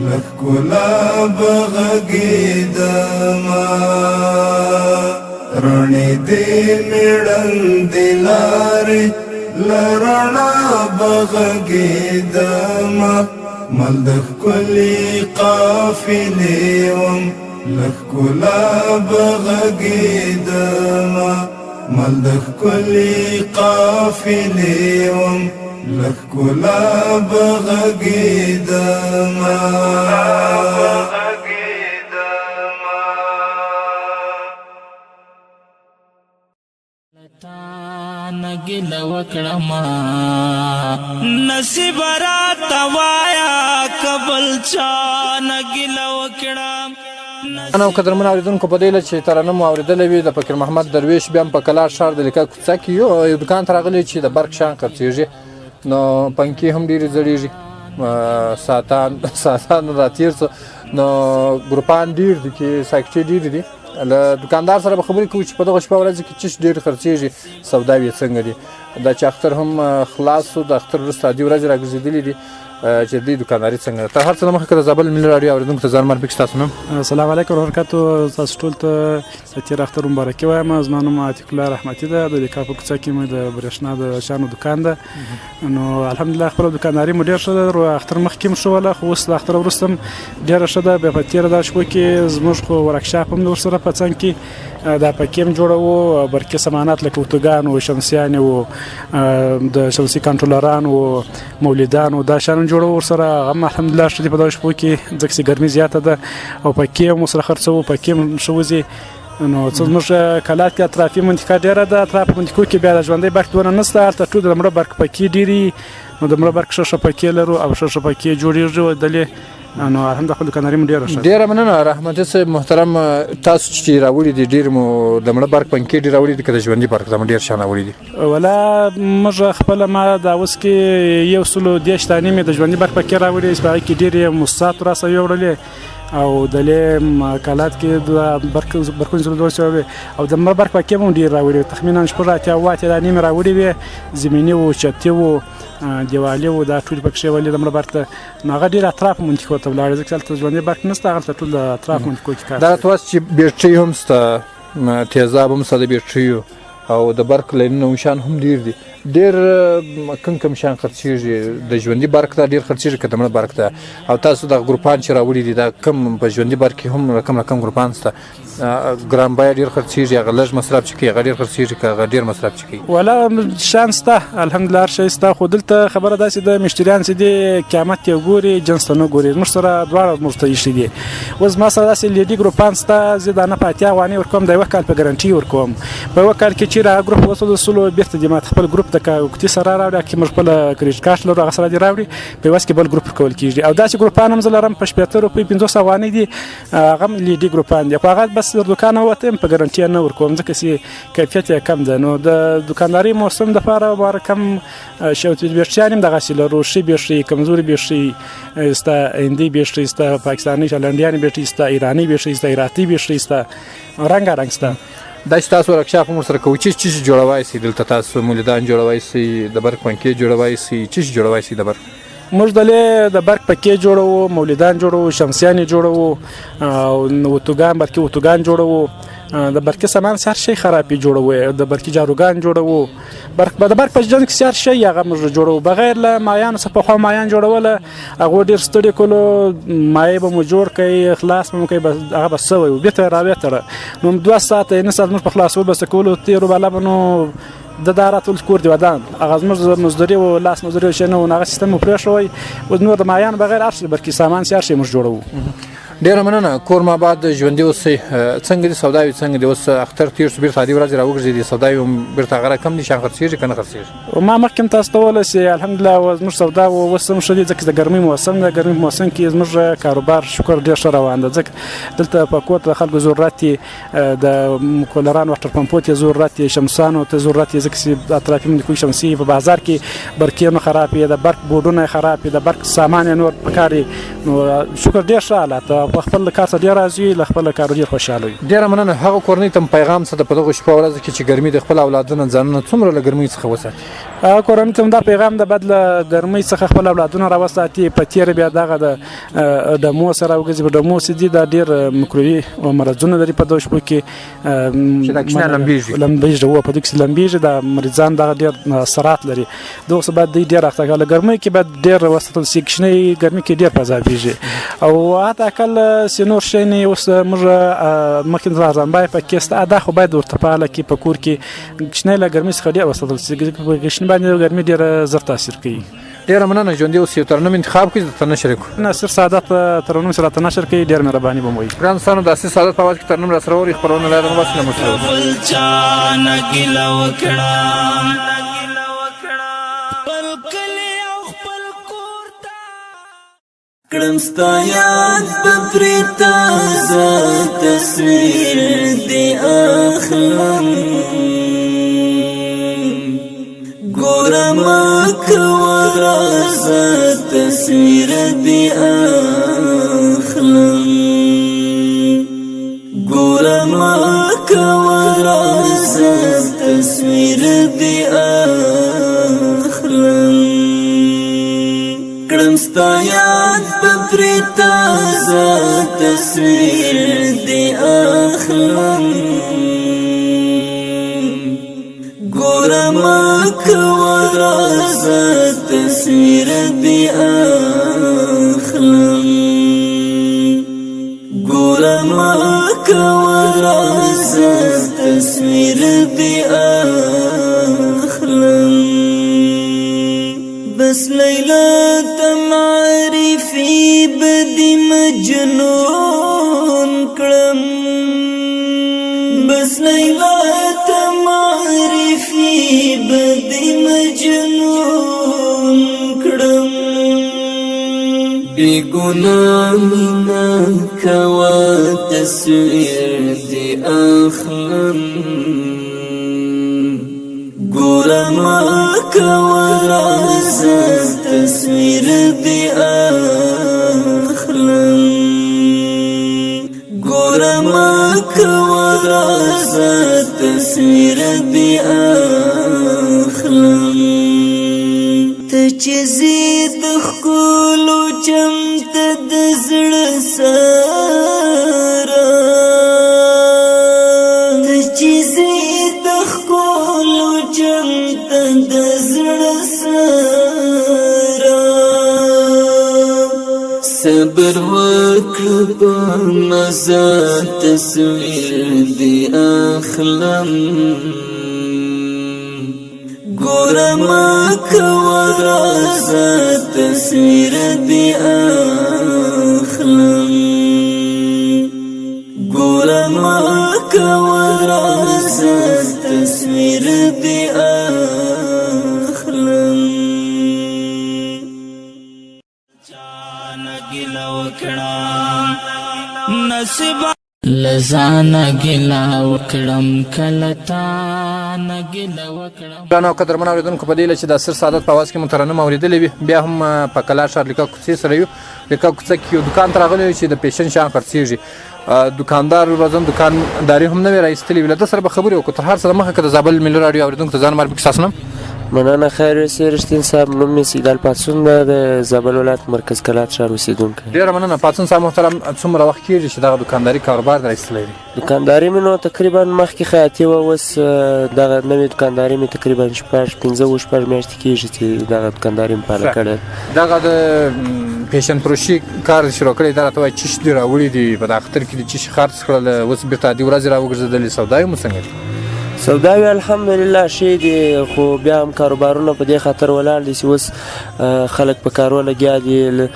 له ښکلا به غږېدمه رڼې دې مېړندې لارې له رڼا به غږېدمه مل د ښکلي قافلې وم له ښکلا به غږېدمه مل د ښکلي قافلې وم له ښکلا به غږېدمه نګله وکړما نصیب راته وایا قبل چا نګله وکړم انا قدرمن اوریدونکو په دې چې ترانه مو اوریدلې وي د فقیر محمد درویش بیا په کلار شهر د لیکه کوڅه کې یو دکان ته راغلی چې د برق شان خرڅېږي نو پنکې هم ډېرې زړېږي ساعتان راتېر څه نو ګروپان ډېر دي کې ساکټې ډېرې دي له دکاندار سره به خبرې کوو چې په دغه شپه ورځ کې چش ډېر خرڅېږي سودا یې څنګه دي دا چې اختر هم خلاص شو د اختر وروسته عادي ورځې راګرځېدلې دي چې دې دکانداري څنګه ده تر هر څه نه مخکې د زابل ملي راډیو اورېدونکو ته ځان معرفي کړئ ستاسو نوم السلام علیکم وبرکاتو تاسو ټول ته د تېر اختر مبارکي وایم زما نوم عتیق الله رحمتي ده د لیکا په کوڅه کې مې د برېښنا د شانو دکان ده نو الحمدلله خپله دکانداري مو ډېر ښه ده اختر مخکې هم ښه وله خو اوس د اختر وروسته هم ډېره ښه ده بیا په تېره دا شپو کې زموږ خو ورکشاپ هم ورسره په څنګ کې دا پکې هم جوړوو برقي سامانات لکه اتوګان و شمسیانې و د شمسي کنټرولران و مولیدان و دا شیان جوړوو ورسره هم الحمدلله ښه دي په دغه شپو کې ځکه چې ګرمي زیاته ده او پکې هم ورسره خرڅوو پکې هم ښه وځي نو څه زموږ کلات کې اطرافي منطقه ډېره ده اطراف منطقو کې بیا د ژوندی برق دونه نشته هلته ټول د مړه برق پکې ډېرې نو د مړه برق ښه ښه پکې لرو او ښه ښه پکې جوړېږي دلې نو الحمدلله خپل دکانداري مو ډېره ښه ډېره مننه رحمتي صاحب محترم تاسو چې راوړي دي ډېر مو د مړه برق پنکې ډېر راوړي دي که د ژوندي برق زموږ ډېر شیان راوړي دي ولا موږ خپله ما دا اوس کې 110 دانې مې د ژوندي برق پکې راوړي چې په هغې کې ډېرې موسسات راسه یوړلې او دلې کالات کې د برقونو ضرورت او د مړه برق پکې هم ډېر راوړي تخمینا 8 دانې مې راوړي وې زمیني و چتې و دیوالي و دا ټول پکې ولې د مړه برق ته نو هغه ډېر اطراف منطقو ته ولاړې ځکه هلته ژوندی برق نشته هغلته ټول د اطراف منطقو کې کار دا راته چې بیټرۍ هم شته تیزاب هم شته د بیټریو او د برق لینونه او شیان هم ډېر دي ډېر کوم شیان خرڅېږي د ژوندي برق ته ډېر خرڅېږي که د مړه برق ته او تاسو دغه ګروپان چې راوړي دي دا کوم په ژوندي برق کې هم رقم ګروپان شته ګران بیه ډېر خرڅېږي هغه لږ مصرف چې کوي هغه ډېر خرڅېږي که هغه ډېر مصرف چې کوي ولا شان شته الحمدلله هر شی شته خو دلته خبره داسې د مشتریان چې دي قیامت یې ګوري جنس ته نه ګوري موږ سره دواړه موږ ته ایښي دي اوس ما سره داسې لیډي ګروپان شته زه دانه په اتیا افغانۍ ورکوم د یوه کال په ګارنټي ورکوم په یوه کال کې چیرې هغه ګروپ وسودسلو بېرته دې ماته خپل ګروپ د وقتي سره راوړي که موږ خپل کریډټ کارت لرو هغه سره دې راوړي په یوه کې بل ګروپ ورکول کېږي او داسې ګروپان هم زه لرم په 80 روپۍ 500 افغانۍ دي هغه هم لیډي ګروپان دي خو هغه بس د دوکانه ووتم په ګارنټي نه ورکوم ځکه چې کیفیت یې کم ده نو د دوکانداري موسم دپاره باره کم بیشتیان هم دغسې لرو ښې بیشتري کمزوري بیشتري ستا هندي بیشتري ستا پاکستاني هالنډیانې بیشتري ستا ایراني بیشتري ستا عراقي بیشتري ستا رنګارنګ ستا دا چې تاسو ورکشاپ هم ورسره کوئ چې جوړوای سئ دلته تاسو مولیدان جوړوای سئ د برق پنکې جوړوای سئ چې جوړوای سئ د برق موږ د برق پکې جوړوو مولیدان جوړوو شمسیانې جوړوو او برقي وتوګان جوړوو د برقي سامان هر شی خرابې جوړوو د برقي جاروګان جوړوو د برق په جنګ کې هر شی هغه موږ جوړوو بغیر له مایانو څخه پخوا مایان جوړوله هغه ډېر ستړي کولو مایع به مو جوړ کړئ خلاص به مو کړئ هغه به سوی و بېرته راوېتره نو 2 ساعته نه ساعت موږ په خلاصول به څه کولو تېرو بالا به نو د دا راتول کور دی ودان هغه زموږ مزدوري و لاس مزدوري شی نه و هغه سیستم مو پرېښوی اوس نور د مایانو بغیر هر شی برقي سامان هر شی موږ جوړوو ډېره مننه کور ما بعد ژوندي اوسئ څنګه دي سوداوي څنګه دي اوس اختر تېر شو بېرته عادي ورځې راوګرځېدې سوداوي هم بېرته هغه رقم دي شیان خرڅېږي که نه خرڅېږي ما مخکې هم تاسو ته وویل چې الحمدلله زموږ سودا اوس هم ښه دي ځکه د ګرمۍ موسم ده ګرمۍ په موسم کې زموږ کاروبار شکر ډېر ښه روان ده ځکه دلته په کور ته د خلکو ضرورت دي د کولران واټر پمپو ته ضرورت دي شمسانو ته ضرورت دي ځکه چې اطرافي ملکي شمسي په بازار کې برقي نه خراب دي د برق بورډونه خراب دي د برق سامان نور پکار نو شکر ډېر ښه حالت په خپل کار ډېر راځي له خپل کار ډېر خوشاله وي ډېره مننه هغه کورنۍ ته پیغام څه ده په دغو شپو ورځو کې چې ګرمي د خپل اولادونه ځانونه څومره له ګرمۍ څخه وساتي هغه کورنۍ ته دا پیغام ده باید له ګرمۍ څخه خپل اولادونه راوساتي په تېره بیا دغه د ډمو سره وګرځي په ډمو چې دي دا ډېر مکروبي مرضونه لري په دغو شپو کې چې دا کښینه لمبېږي په دې کې لمبېږي دا مریضان دغه ډېر اثرات لري دغه څه باید دوی ډېر اخته له ګرمۍ کې باید ډېر وساتل شي کښینه ګرمۍ کې ډېر پذابېږي او حتی اقل نور شی نه اوس موږ مخکې ځانبای په کې سته دا خو باید ورته په حاله کې په کور کې کښینه له ګرمۍ څخه ډېر وساتل شي کښینه باندې ګرمۍ ډېره زر تاثیر کوي ډېره مننه ژوندي اوسئ یو ترنم انتخاب کړئ درته نشر کړو ناصر سعادت ترنم سره راته نشر کړئ ډېر مهرباني به مو وي ګران دوستانو د اصلي سعادت په اواز کې ترنم راسره واورئ خپرونه لا یې بس نه مو سره بل چا نه ګیله وکړه کړم ستا یاد په پرې تازه تصویر دې اخلم ګوره ما کوه رازه تصویر دې اخلم ګوره ما کوه رازه تصویر دې اخلم کړم ستا یاد په پرې تازه تصویر دې اخلم ګوره ما کوه رازه تصویر دې اخلم ګوره ما کوه رازه تصویر دې اخلم بس لیلا تمعرفی بدی مجنون کړم بس لیلا تمعرفی بدی مجنون کړم بی گناه مینا کوا تصویر دی اخلم ګوره ما کوه رازه تصویر دې اخلم ګوره ما کوه رازه تصویر دې اخلم ته چې زی د ښکلو چمته د زړه سره ته چې زی د ښکلو چمته د مزه تصویر دی اخلم ګوره ما کوه رازه تصویر دی اخلم ګوره ما کوه رازه تصویر دی اخلم لزانا ګلا وکړم کلتا نګلا وکړم ګرانو قدرمن اوریدونکو په دې لچ د سر سعادت په आवाज کې مترنم اوریدلې بیا هم په کلا شهر لیکا کوڅې سره یو لیکا کوڅه کې یو دکان ته راغلی چې د پیشن شان خرڅیږي دکاندار ورځم دکانداري هم نه راایستلې ویل د سره به خبرې وکړو تر هر سره مخه د زابل ملي رادیو اوریدونکو ته ځان مرګ ساسنم مننه خیر رشتین صاحب نوم مې سیدال پاتسون د زابل ولایت مرکز کلات شهر اوسیدونکی ډیره مننه پاتسون صاحب محترم څومره وخت کېږي چې دغه دکانداري کاروبار درایستلی دی دکانداري مې نو تقریبا مخکې خیاطي وه اوس دغه نوې دکانداري مې تقریبا 15 میاشتې کېږي چې دغه دکانداري مې پاله کړې دغه د پیشن فروشي کار شروع کړی دا راته وایي چې دې راوړي دي په د اختر کې دې چې خرڅ کړل اوس بېرته عادي ورځې راوګرځېدلې سوداوي مو څنګه دي سوداوي الحمدلله ښې دي خو بیا هم کاروبارونه په دې خاطر ولاړ دي چې اوس خلک په کارو لګیا دي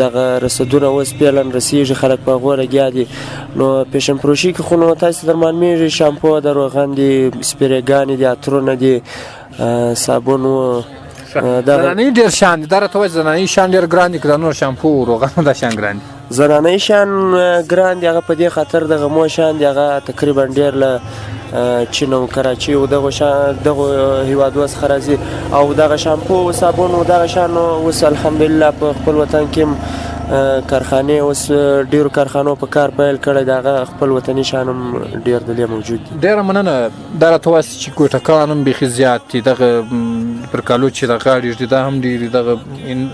دغه رسدونه اوس پیلن رسیږي خلک په هغو لګیا دي نو پیشن فروشي کې خو نو تاسې در معلومېږي شامپو د روغن دي سپریګانې دي عطرونه دي صابون و زنانې ډېر شان دي دا راته وایي زنانې شان ډېر ګران دي که د نور شامپو روغن دا شان ګران دي زنانې شان ګران دي هغه په دې خاطر دغه مو شان دي هغه تقریبا ډېر له چین او کراچي او دغه هیوادو څخه راځي او دغه شامپو او صابون او دغه شان اوس الحمدلله په خپل وطن کې کارخانې اوس ډېرو کارخانو په کار پیل کړی د هغه خپل وطني شان هم ډېر دلې موجود دي ډېره مننه دا راته وایاست چې ګوټکان هم بیخي زیات دي دغه پر کالو چې د غاړې ږدي دا هم ډېر دغه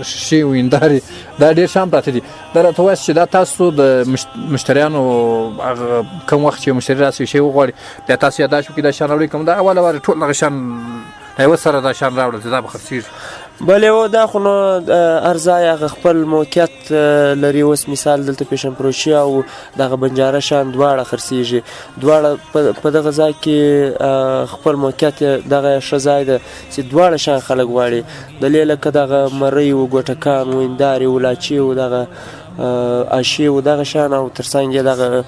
شیشې او هندارې دا ډېر شان پراته دي دا راته وایاست چې دا تاسو د مشتریانو هغه کوم وخت چې مشتری راسي شی وغواړي بیا تاسو یاداښت وکړئ دا شان راوړئ کوم دا اوله واره ټول دغه شان یوه سره دا شان راوړل چې دا به خرڅېږي بلې و دا خو نو هر ځای هغه خپل موقعیت لري اوس مثال دلته پیشن فروشي او دغه بنجاره شان دواړه خرڅېږي دواړه په دغه ځای کې خپل موقعیت دغه ښه ځای ده چې دواړه شان خلک غواړي دلې لکه دغه مرۍ و ګوټکان و هندارې و لاچې و دغه آشي و دغه شان او ترڅنګ یې دغه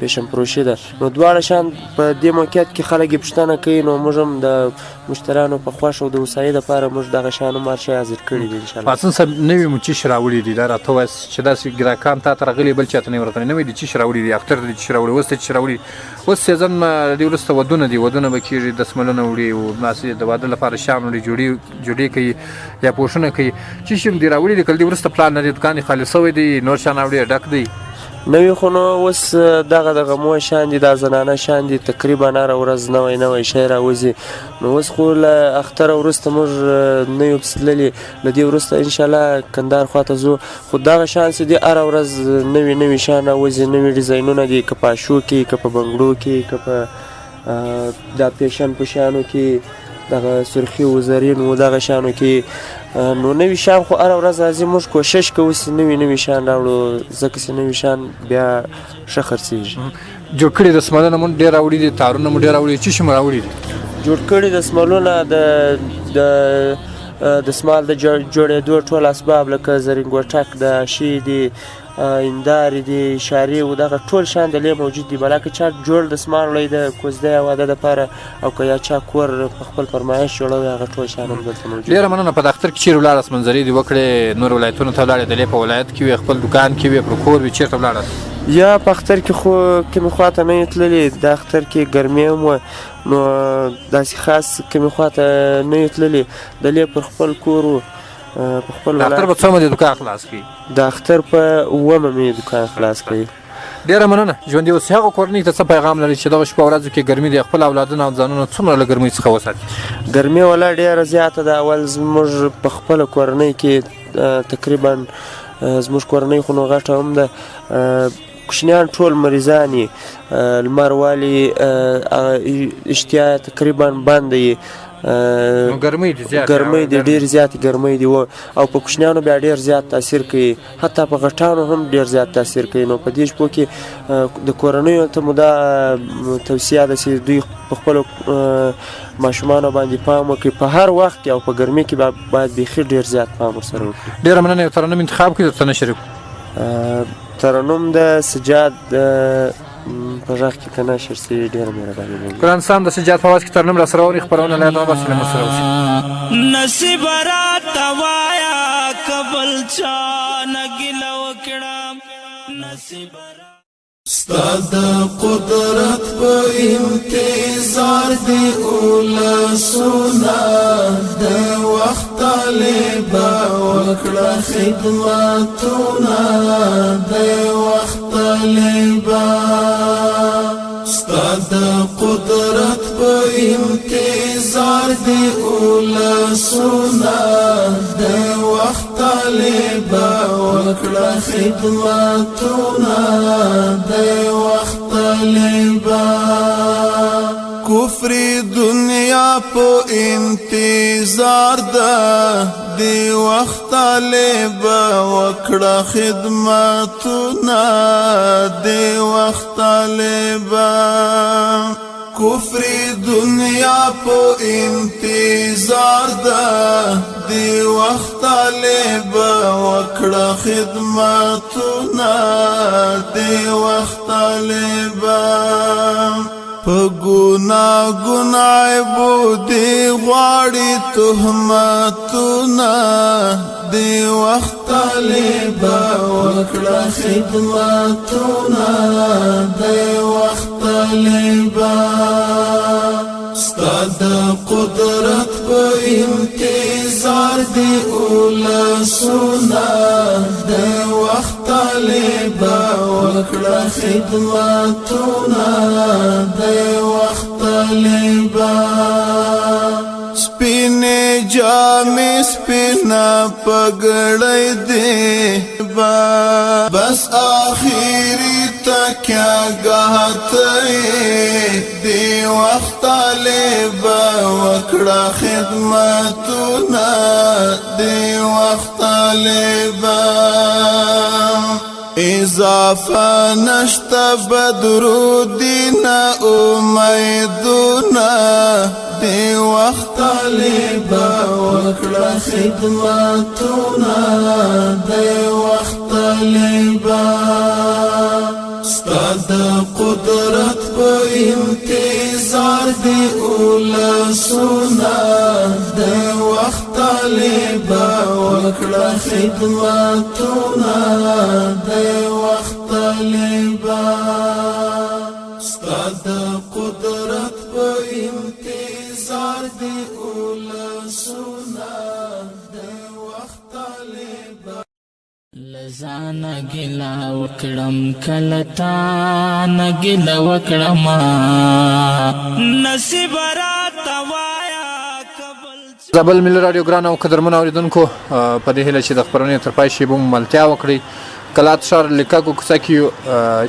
پیشن فروشي ده نو دواړه شان په دې موقعیت کې خلک یې پوښتنه کوي نو موږ هم د مشتریانو په خوښ او د هوسایي دپاره موږ دغه شان هم هر شی حاضر کړي دي انشاءالله پاتسون صاحب نوي مو چیش راوړي دي دا راته وایاست چې داسې ګراهکان تا ته راغلي بل چاته نه ورته نوي دي چیش راوړي دي اختر دي چیش راوړي اوس ته چیش راوړي اوس سیزن دې وروسته ودونه دي ودونه به کېږي دسمالونه وړي او داسې د واده لپاره شیان وړي جوړې کوي یا پوښونه کوي چیش هم دې راوړي دي که دې وروسته پلان نه دی دکان یې خالي سوی دی نور شیان راوړي ډک دی نوی خو نو اوس دغه مو شان دي دا زنانه شان دي تقریبا هره ورځ نوی شی راوځي نو اوس خو له اختره وروسته موږ نه یو پسې تللي له دې وروسته انشاءالله کندهار خواته ځو خو دغه شان چې دي هره ورځ نوي شیان راوځي نوي ډیزاینونه دي که په اشو کې که په بنګړو کې که په دا پیشن په شیانو کې دغه سرخي و زرین و دغه شانو کې نو نوي شیان خو هره ورځ راځي موږ کوشش کوو چې نوي شیان راوړو ځکه چې نوي شیان بیا ښه خرڅېږي جوړ کړي دسمالونه مو ډېر راوړي دي تارونه مو ډېر راوړي دي څه شي مو راوړي دي جوړ کړي دسمالونه د دسمال د جوړېدو ټول اسباب لکه زرین ګوټک د شي دي هندارې دي اشارې و دغه ټول شیان دلې موجود دي بلاکه چا جوړ دسمال وړی د کوزده یا واده دپاره او که یا چا کور په خپل فرمایش جوړوي هغه ټول شیان هم دلته موجود ډېره مننه په دفتر کې چیرې ولاړاست منظرې دې وکړې نور ولایتونو ته ولاړې دلې په ولایت کې وې خپل دکان کې وې پر کور وې چېرته ولاړاست یا په اختر کې خو کومې خواته نه یې تللې د اختر کې ګرمي هم وه نو داسې خاص کومې خواته نه یې تللې دلې پر خپل کور و په خپل د اختر په څومه دې دکان خلاص کړي د اختر په 9 مې دکان خلاص کړي ډېره مننه ژوندي اوسئ هغو کورنۍ ته څه پیغام لري چې دغه شپه ورځو کې ګرمي دی خپل اولادونه او ځانونه څومره له ګرمۍ څخه وساتي ګرمي والا ډېره زیاته ده اول زموږ په خپله کورنۍ کې تقریبا زموږ کورنۍ خو نو غټه هم ده کوچنیان ټول مریضان یې لمر والي اشتها تقریبا بنده یې ګرمۍ دي زیات ګرمۍ دي ډېر زیاتې ګرمۍ دي او په کوچنیانو بیا ډېر زیات تاثیر کوي حتی په غټانو هم ډېر زیات تاثیر کوي نو په دې شپو کې د کورنیو ته مو دا توصیه ده چې دوی په خپلو ماشومانو باندې پام وکړي په هر وخت کې او په ګرمۍ کې باید بیخي ډېر زیات پام ورسره وکړي. ډېره مننه. یو ترنم انتخاب کړي درته نه شریک ترنم د سجاد په غږ کې که نشر سي ډېره مهرباني وکړي. ګران صاحب د سجاد په اواز کې ترنم راسره اوري خپرونه لا دوام بس له سره اوسي. نصیب راته وایا کبل چا نګیله وکړه نصیب ستا د قدرت په انتظار دی اولسونه د وخت طالبه وکړه خدمتونه د وخت طالبه ستا د قدرت په انتظار دی اولسونه د وخت طالبه وکړه خدمتونه وقت طالبا کفر دنیا په انتظار ده دی وخت طالبا وکړه خدمتونه دی وخت طالبا کفر دنیا په انتظار ده دی وخت طالبا وکړه خدمتونه دی وخت طالبا په ګناه عیبو دی غواړي تهمتونه دی وخت طالبا وکړه خدمتونه دی وخت طالبا ستا د قدرت په انتظار دی اولسونه د وخت طالبه وکړه خدمتونه د وخت طالبه سپینې جامې سپینه پګړۍ دی بس آخري تکیاګاه ته دی وخت طالبه وکړه خدمتونه دی وخت طالبه اضافه نشته بدرودینا امیدونه دی وخت طالبه وکړه خدمتونه دی وخت طالبه ستا د قدرت په انتظار دی اولسونه د وخت طالبه وکړه خدمتونه د وخت طالبه ستا د قدرت په انتظار دی اولسونه د وخت طالبه لزانا گلا وکړم کلتا نګلا وکړم نصیب راته وایا قبل زابل ملي رادیو ګران او قدرمن اوریدونکو په دې هیله چې د خبرونې تر پای شی به ملتیا وکړي کلات شهر لیکاکو کوڅه کې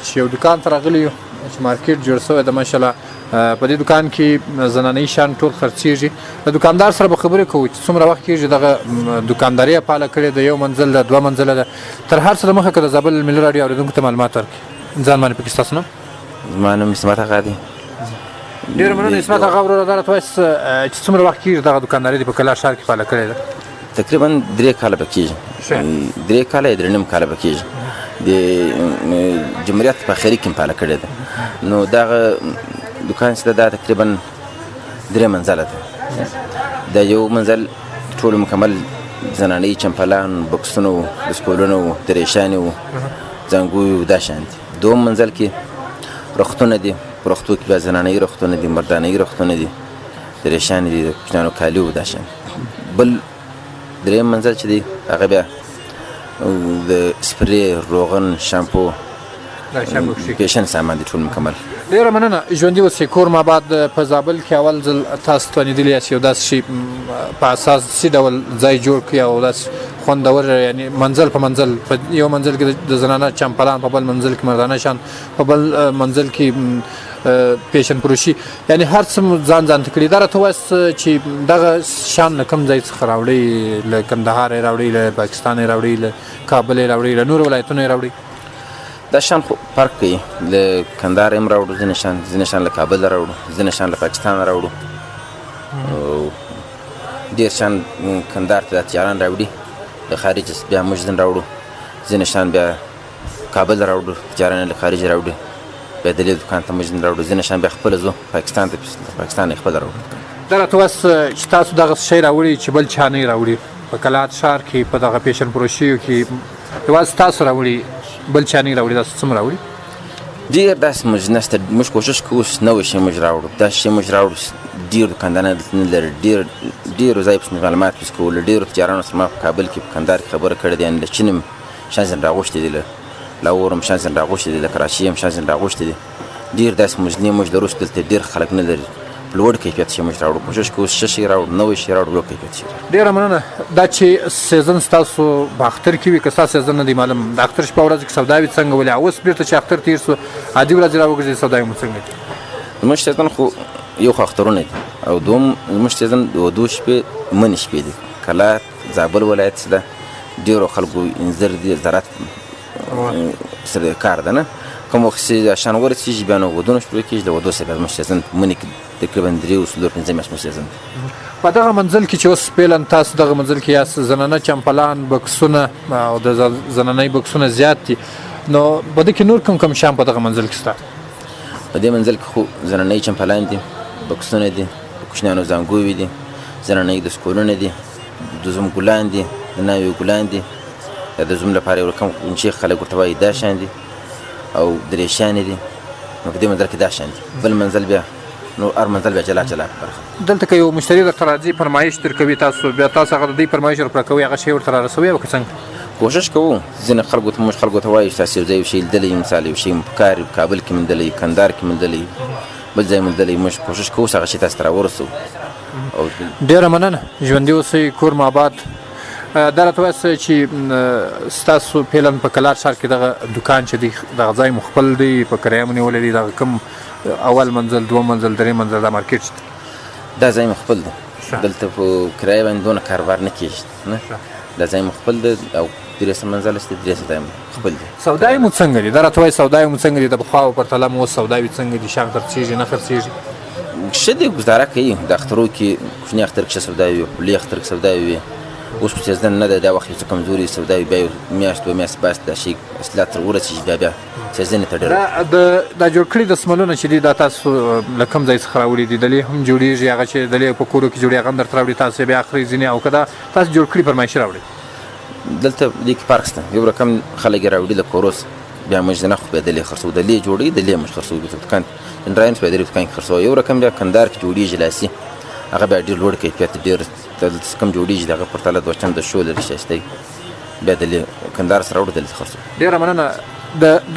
چې یو دکان ته راغلی یو چې مارکیټ جوړ شوی د ماشاءالله په دې دکان کې زنانه شان ټول خرڅیږي د دکاندار سره به خبرې کوو چې څومره وخت کېږي دغه دکانداري پاله کړې د یو منزل د دوه منزله ده تر هر څه د مخه که د زابل ملي راډیو اورېدونکو ته معلومات ورکړي ځان باندې پکې ستاسو نوم زما نوم اسمت اغا دی ډېره مننه اسمت اغا وروره دا راته وایاست چې څومره وخت کېږي دغه دکانداري دې په کلات ښار کې پاله کړې ده تقریبا 3 کاله به کېږي 3 کاله یا 3.5 کاله به کېږي د جمهوریت په اخري کې پاله کړې ده نو دغه دکان چې دا تقریبا 3 منزله ده دا یو منزل ټول مکمل زنانه چمپلان بکسونو بسکولونو دریشانو زنګو دا شان دي دوم منزل کې رختونه دي پرختو کې زنانه رختونه دي مردانه رختونه دي دریشان دي کوچنانو کالیو دا شان بل دریم منزل چې دی هغه بیا د سپری روغن شامپو پیشن سامان دي ټول مکمل ډېره مننه ژوندي اوسئ کور ما بعد په زابل کې اول ځل تاسو ستنېدلي یاست یو داسې شي په اساسي ډول ځای جوړ کړي او داسې خوندور یعنی منزل په منزل په یو منزل کې د زنانه چمپلان په بل منزل کې مردانه شان په بل منزل کې پیشن پروشي یعنی هر څه ځان ته کړي دا راته وایاست چې دغه شیان له کوم ځای څخه راوړئ له کندهار یې راوړئ له پاکستان یې راوړئ له کابل یې راوړئ له نورو ولایتونو یې راوړئ دا شان خو فرق کوي له کندهار هم راوړو ځینې شیان له کابل راوړو ځینې شیان له پاکستان راوړو ډېر شیان کندهار ته تجاران راوړي له خارج بیا موږ ځین راوړو ځینې شیان بیا کابل راوړو تجاران له خارج راوړي بیا دلې دوکان ته موږ ځین راوړو ځینې شیان بیا خپله ځو پاکستان ته پاکستان یې خپله راوړو دا راته وایاست چې تاسو دغه شی راوړي چې بل چا نه یې راوړي په کلات ښار کې په دغه پیشن پروشیو کې یوازې تاسو راوړي بل چا نه یې راوړي تاسو څه راوړي ډېر داسې موږ نشته موږ کوشش کوو چې نوی شی موږ راوړو داسې شی موږ راوړو ډېر دوکانداران دلته نه لري ډېرو ځایو پسې معلومات پسې کوو له ډېرو تجارانو سره ما په کابل کې په کندهار کې خبره کړې ده یعنې له چین هم شیان ځینې راغوښتي دي له لاهور هم شیان ځینې راغوښتي دي له کراچي هم شیان ځینې راغوښتي دي ډېر داسې موږ لرو چې دلته ډېر خلک نه لري په لوړ کیفیت شی موږ راوړو کوشش کوو ښه شی راوړو نوی شی راوړو لوړ کیفیت شی ډېره مننه دا چې سیزن ستاسو په اختر کې وي که ستاسو سیزن نه دی معلوم د اختر شپه ورځ کې سودا وي څنګه ولې اوس بیرته چې اختر تېر سو عادي ورځې راوګرځي سودا مو څنګه دي زموږ سیزن خو یو خو اخترونه دي او دوم زموږ سیزن دو شپې منې شپې دي کلات زابل ولایت ده ډېرو خلکو انځر دي زراعت سره کار ده نه کوم وخت چې شان ورسېږي بیا نو ودونه شروع کېږي د ودو سره زموږ سیزن منې کې تقریبا 3 څلور 5 میاشتې سیزن په دغه منزل کې چې اوس فعلا تاسو دغه منزل کې یاست زنانه چمپلان بکسونه او د زنانه بکسونه زیات دي نو په دې کې نور کوم شیان په دغه منزل کې شته په دې منزل کې خو زنانه چمپلان دي بکسونه دي کوچنیانو زنګوي دي زنانه د سکولونه دي د زوم ګلان دي د ناوی ګلان دي د زوم لپاره یو کوم چې خلک ورته وایي دا شان دي او درېشان دي نو په دې منزل کې دا شان دي بل منزل بیا نو هر منزل بیا جلا برخه دلته که یو مشتری درته راځي فرمایش درکوي تاسو بیا تاسو هغه د دې فرمایش ورپوره کوئ هغه شی ورته رارسوئ او که څنګه کوشش کوو ځینې خلکو ته موږ خلکو ته وایو چې تاسو یو ځای یو شی لیدلی مثال یو شی په کار کابل کې موندلی کندهار کې موندلی بل ځای موندلی موږ کوشش کوو چې هغه شی تاسو ته راورسوو ډېره مننه ژوندي اوسئ کور مو آباد دا راته وایاست چې ستاسو فعلا په کلات ښار کې دغه دوکان چې دی دغه ځای مو خپل دی په کرایه مو نیولی دی دغه کوم اول منزل دوم منزل درې منزل دا مارکیټ شته دا ځای مو خپل دی دلته په کرایه باندې دونه کاروبار نه کېږي نه دا ځای مو خپل دی او درېسه منزل است درېسه ځای مو خپل دی سودای مو څنګه دي دا راته وایي سودای مو څنګه دي د پخوا په پرتله مو اوس سوداوي څنګه دي شیان خرڅېږي نه خرڅېږي ښه دی ګزاره کوي د اخترو کې کوچني اختر کې ښه سوداوي وي لوی اختر کې سوداوي وي اوس په سیزن نه دی دا وخت څه کمزوري سوداوي بیا یو میاشت دوه میاشتې بس دا شي اصلاح تر ورسېږي بیا سیزن ته ډېر دا جوړ کړي دستمالونه چې دي دا تاسو له کوم ځای څخه راوړي دي دلې هم جوړېږي هغه چې دلې په کورو کې جوړېږي هغه هم درته راوړي تاسو بیا اخري ځینې او که دا تاسو جوړ کړي فرمایشي راوړي دلته دې کې فرق شته یو رقم خلک یې راوړي له کوروس بیا موږ نه خو بیا دلې خرڅوو دلې جوړوي دلې موږ خرڅوو په دوکان جنرالین بیا دلې دوکان کې خرڅوو یو رقم بیا کندهار کې جوړېږي لاسي هغه بیا ډېر لوړ کیفیت ډېر دلته کم جوړېږي د هغه پرتله دوه چنده شو لري ښایسته بیا دلې کندهار سره راوړو دلې خرڅوو ډېره مننه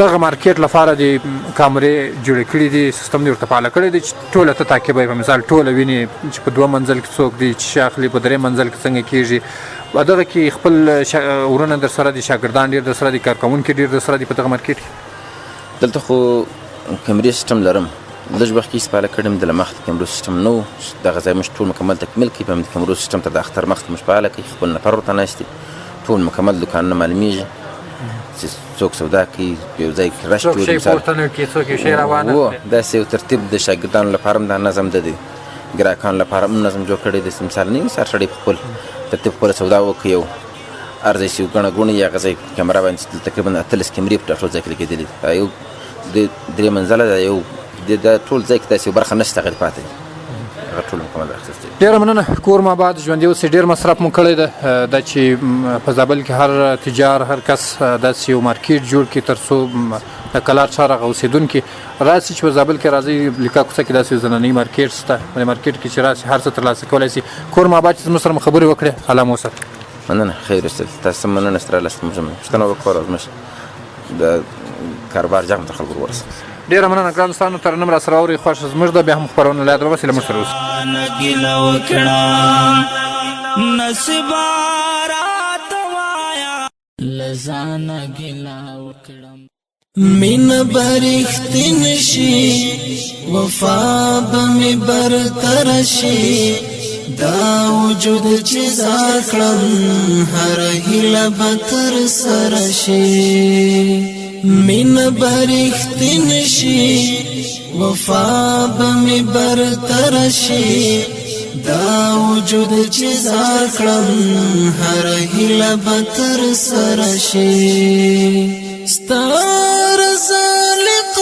دغه مارکیټ لپاره د کامرې جوړې کړي دي سیستم دې ورته فعاله کړی دی چې ټوله ته تعقیبوي په مثال ټوله ویني چې په 2 منزل کې څوک دی چې شی اخلي په 3 منزل کې څنګه کېږي په دغه کې خپل ورونه در سره دي شاګردان ډېر در سره دي کارکوونکي ډېر در سره دي په دغه مارکیټ کې دلته خو کیمرې سیستم لرم لږ وخت کې استفاده کړم د مخ کیمرو سیستم نو دغه ځای مش ټول مکمل تکمیل کړي په کیمرو سیستم ته د اختر مخ مش فعال کړي خپل نفر ورته ناشتي ټول مکمل دوکانونه معلومیږي چې څوک سودا کوي یو ځای کې رش جوړ مثال څوک یې شی روانه داسې یو ترتیب د شاګردانو لپاره هم دا نظم ده دی ګراکانو لپاره هم نظم جوړ کړی دی مثال نه سر سړی خپل ترتیب خپل سودا وکړي یو ارزه چې ګڼه ګوڼې یا غځای کیمرا باندې تقریبا 30 کیمرې په ټول ځای کې لګېدلې یو د 3 منزله ده یو د ټول ځای کې داسې برخه نشته غیر پاتې هغه ټول مکمل اخیستل ډېره مننه کور مو آباد ژوندي اوسئ ډېر مصرف مو کړی ده دا چې په زابل کې هر تجار هر کس داسې یو مارکیټ جوړ کړي تر څو د کلات ښار هغه اوسېدونکي راسي چې په زابل کې راځي لیکا کوڅه کې داسې ځننی مارکیټ شته په مارکیټ کې چې راسي هر څه ترلاسه کولی شي کور مو آباد چې زموږ سره خبرې وکړې الله مو سره مننه خیر اوسئ تاسو مننه ستړی لاست موږ پوښتنه وکړو زموږ د کاروبار جام ته خلکو ورسه ډېره مننه ګرانو ستانو تر نن راسره اورئ خوښ زموږ ده بیا هم خپرونه له یاده بس له موږ سره اوسئ نصیب راته وایا لزانه ګیله وکړم مین برختین شي وفا بمی برتر شي دا وجود چې زاکړم هر هیله بتر سر شي مین برختین شي وفا بمی برتر شي دا وجود چې زاکړم هر هیله بتر سر شي ستار زالق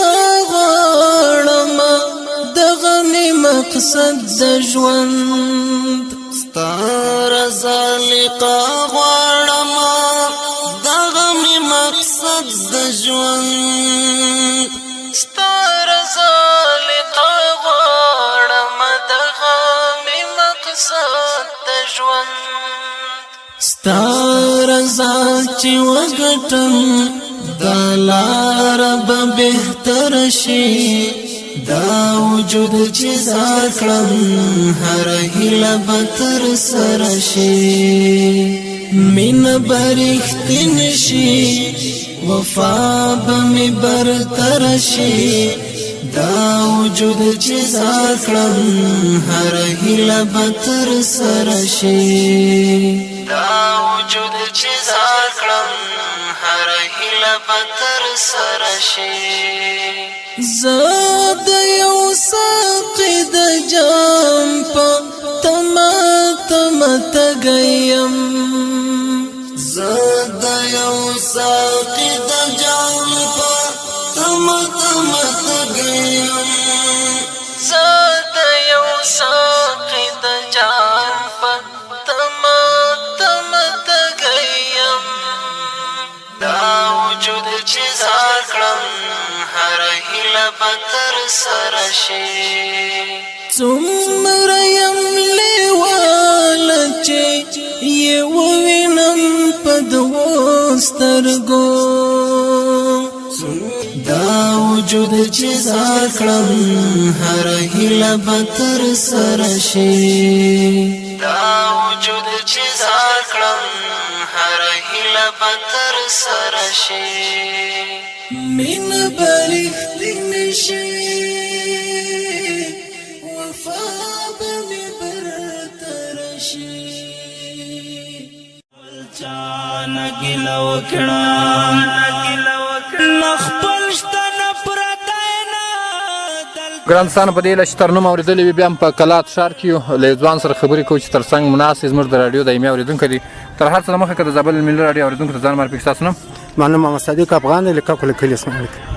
غړم دغه می مقصد د ژوند ستار زالق غړم دغه می مقصد د ژوند ستار زالق غړم دغه می مقصد د ژوند ستار زال چې وګټم دا لار به بهتر شي دا وجود چې زاکړم هر هیله بتر سر شي مین برختین شي وفا بمی برتر شي دا وجود چې زاکړم هر هیله بتر سر شي دا وجود چې زاکړم هر هیله بتر سر شي زاد یو ساقی د جام په تما تګیم زاد یو ساقی د جام په تما تګیم زاد یو ساقی د جام په تما تګیم دا وجود چې زاکړم هر هیله بتر سر شي څومره یم لیواله چې یې ووینم په دوو سترګو دا وجود چې زاکړم هر هیله بتر سر شي دا وجود چې زاکړم هر هیله بتر سر شي مین برختین شي وفا بمی برتر شي نګل وکړه نخپل شتنه پرداینا ګرانستانه په دې لچ ترنم اوریدلې وي بیا هم په کلات ښار کې یو له ځوان سره خبرې کوو چې تر څنګ مناسب زموږ د راډیو دایمي اوریدونکي دي تر هر څه نه مخکې د زابل ملي راډیو اوریدونکو ته ځان معرفي ستاسو نوم منم محمد صدیق افغان لیکه کله کلی اسمه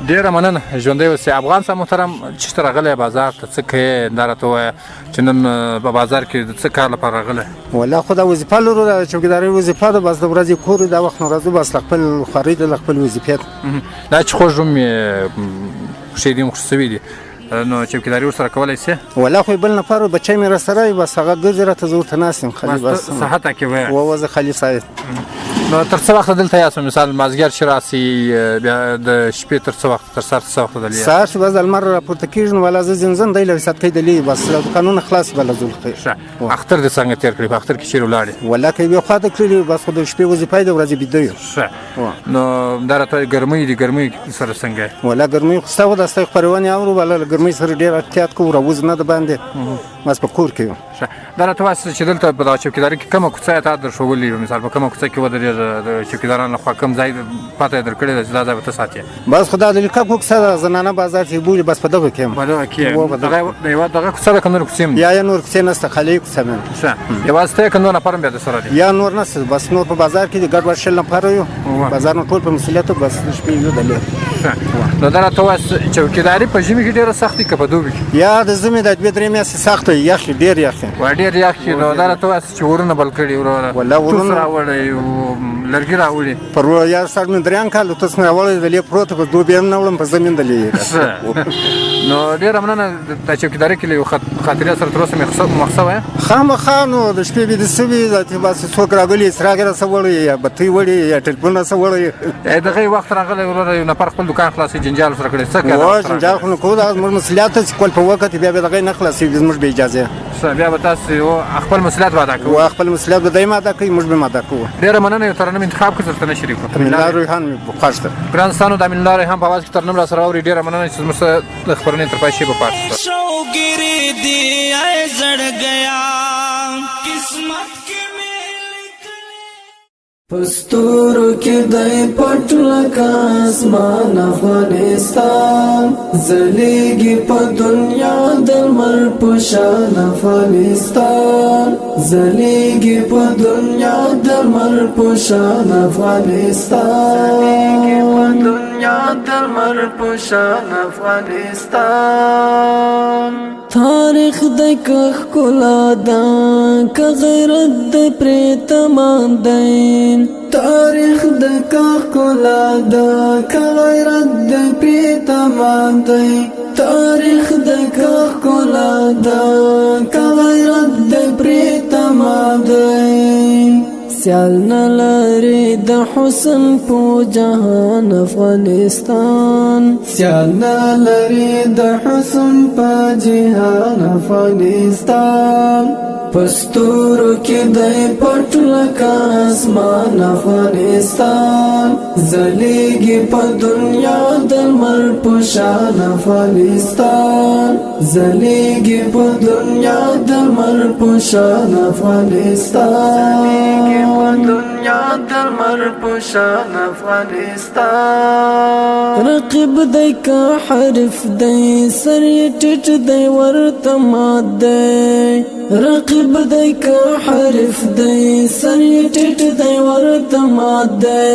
ډیره مننه ژوندی اوسې افغان صاحب محترم چې راغلی بازار ته څه کوې دا راته ووایه چې نن په بازار کې د څه کار لپاره راغلی والله خو دا وظیفه لرو د چوکیدارۍ وظیفه ده بس د ورځې کور دا وخت نه راځو بس خپل خوارۍ د خپل وظیفې دا چې خوږ هم پښې دې مخ شوي دي نو چوکیداري ورسره کولی سې والله خو بل نفر بچی مې راسره بس هغه ګرځي راته زه ورته ناست یم خالي بس صحت کې وایه ووځه خالي صاحب نو تر څه وخته دلته یاست مثال مازدیګر چې راسي بیا د شپې تر څه وخت تر سهار څه وخته دلته یاست سهار چې بس د لمر راپورته کېږي نو والا زه ځم دی له وسات کوي دلې بس دوکانونه خلاص بله ځو ښه اختر دې څنګه تېر کړي په اختر کې چېرې ولاړې والله که یې بیا خوا ته کړلي بس خو د شپې وظیفه یې د ورځې بیده یو ښه نو دا راته ګرمۍ دي ګرمۍ سره څنګه والله ګرمۍ خو ستا خو د ستاسو خپرونې اورو والله له ګرمۍ سره ډېر احتیاط کوو راوځو نه د باندې بس په کور کې یو دا راته وایه چې دلته په دغه چوکیداري کې کومه کوڅه یې تا درښولې مثال په کومه کوڅه کې ودرېږه د چوکیدارانو لخوا کوم ځای پاته یې درکړې ده چې دا ځای به ته ساتې بس خو دا د لیکه کوڅه ده زنانه بازار چې بولي بس په دغه کې یم په دغه کې یوه دغه کوڅه ده که نور کوڅې هم یا نور کوڅې نشته خالي کوڅه ده ښه یوازې ته یې که نور نفر هم بیا درسره دي یا نور نشته بس نور په بازار کې د ګډوډ شل نفره یو بازار نه ټول په مسؤلیت بس د شپې یو دلې نو دا راته وایه چوکیداري په ژمي کې ډېره سخت دي که په دوبي کې یا د ژمي د دوې درې میاشتې سخته یخ ډېر یخ ډېر یخ نو دا راته وایه چې ورونه بل کړي وروره والله ورونه راوړی لرګي راوړي پر یا سر مې درېیم کال توس مې راوړی دلې پروته په دوبي هم نه وړم په زمین دلې نو ډېره مننه د چوکیداري کې له یو خاطرې سره تر اوسه مخ شوی خامخا نو د شپې بیده شوي بس څوک راغلي څراغ یې راسه وړی یا بتۍ وړي یا ټلیفون راسه وړی دغه وخت راغلی وروره یو نفر خپل دوکان خلاصوي جنجال سره کړی څه جنجال خو نه کوو دا زموږ مسؤلیت ده چې کول په وخت بیا به دغه نه خلاصېږي زموږ بې اجازې بیا به تاسو خپل مسؤلیت به ادا کوئ. خپل مسؤلیت به دایم ادا کوي، موږ به هم ادا کوو. ډېره مننه. یو ترنم انتخاب کړ درته نه شریک کړو. امین الله ریحان مې خوښ ده. ګران دوستانو، د امین الله ریحان په اواز کې ترنم را سره واورئ. ډېره مننه چې زموږ سره د خپرونې تر پای شی به پاتې شئ. شوګری دی ای زړ گیا قسمت کې پستورو کې دای پټ لکه اسمان افغانستان زلیږي په دنیا د لمر په شان افغانستان زلیږي په دنیا د لمر په شان افغانستان زلیږي په دنیا د لمر په شان افغانستان تاریخ د ښکلا ده که غیرت د پرېتمان دی تاریخ د ښکلا ده که غیرت د پرېتمان دی تاریخ د ښکلا ده که غیرت د پرېتمان دی سیال نلري د حسن په جهان افغانستان سیال نلري د حسن په جهان افغانستان پستورو کې دای پټ لکه اسمان افغانستان زلیږي په دنیا د لمر په شان افغانستان زلیږي په دنیا د لمر په شان افغانستان زلیږي په دنیا د لمر په شان افغانستان رقیب دی که حرف دی سر یې ټیټ دی ورته مات دی رقیب دی که حرف دی سر یې ټیټ دی ورته مات دی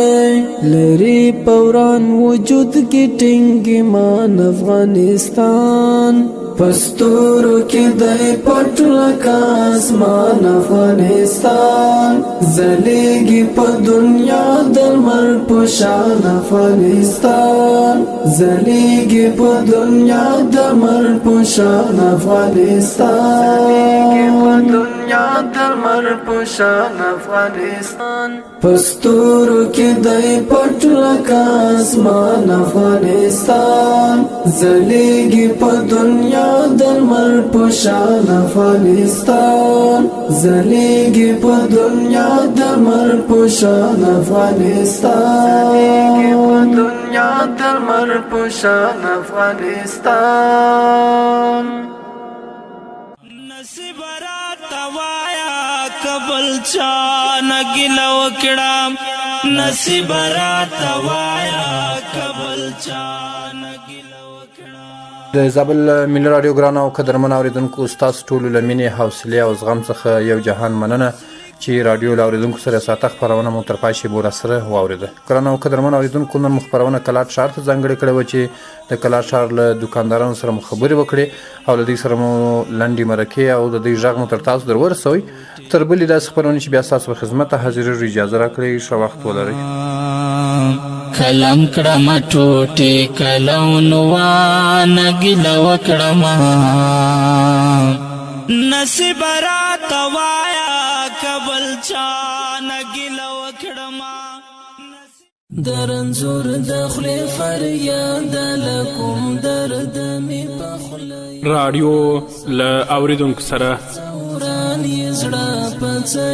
لري پوران وجود کې ټینګ ایمان افغانستان پستورو کې دی پټ لکه اسمان افغانستان زلیږي په دنیا د لمر په شان افغانستان زلیږي په دنیا د لمر په شان افغانستان زلیږي په دنیا د لمر په شان افغانستان پستورو کې دی پټ لکه اسمان افغانستان زلیږي په دنیا د لمر په شان افغانستان زلیږي په دنیا د لمر په شان افغانستان زلیږي په دنیا د لمر په شان افغانستان نصیب راته وایا کبل چا نګیلا وکړه نصیب راته وایا کبل چا نګیلا د زابل ملي راډیو ګران او قدرمن اوریدونکو ستاسو ټولو له مینې حوصلې او زغم څخه یو جهان مننه چې راډیو له اوریدونکو سره ساته خپرونه مو تر پای شی بور سره واوریده. ګران او قدرمن اوریدونکو نن خپرونه کلاټ ښار ته ځانګړې کړې و چې د کلاټ ښار له دکاندارانو سره مو خبرې وکړې او له دوی سره مو لنډې مرکې او د دوی غږ مو تر تاسو در ورسوي. تر بلې داسې خپرونې چې بیا ستاسو په خدمت ته حاضرېږو اجازه راکړئ. ښه وخت ولرئ. کلم کړم ټوټې کلونوانه ګیله وکړم نصیب راته وایا کبل چا نه ګیله وکړم د رنځور د خولې فریاد لکم درد مې په خوله رادیو له اوریدونکو سره وران یې زړه پڅې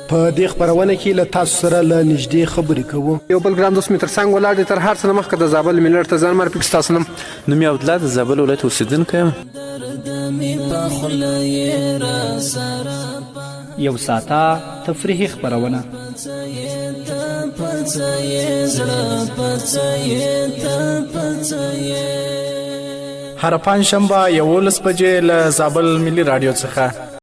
په دې خبرونه کې له تاسو سره له نږدې خبرې کوو. یو بل ګرام دوست مې تر څنګ ولاړ دی. تر هر څه نه مخکې د زابل ملي ته ځان معرفي کړم. ستاسو نوم؟ نوم یې عبدالله د زابل ولایت اوسېدونکی یم. یو ساعته تفریحي خبرونه هر پنځشنبه 11 بجې له زابل ملي راډیو څخه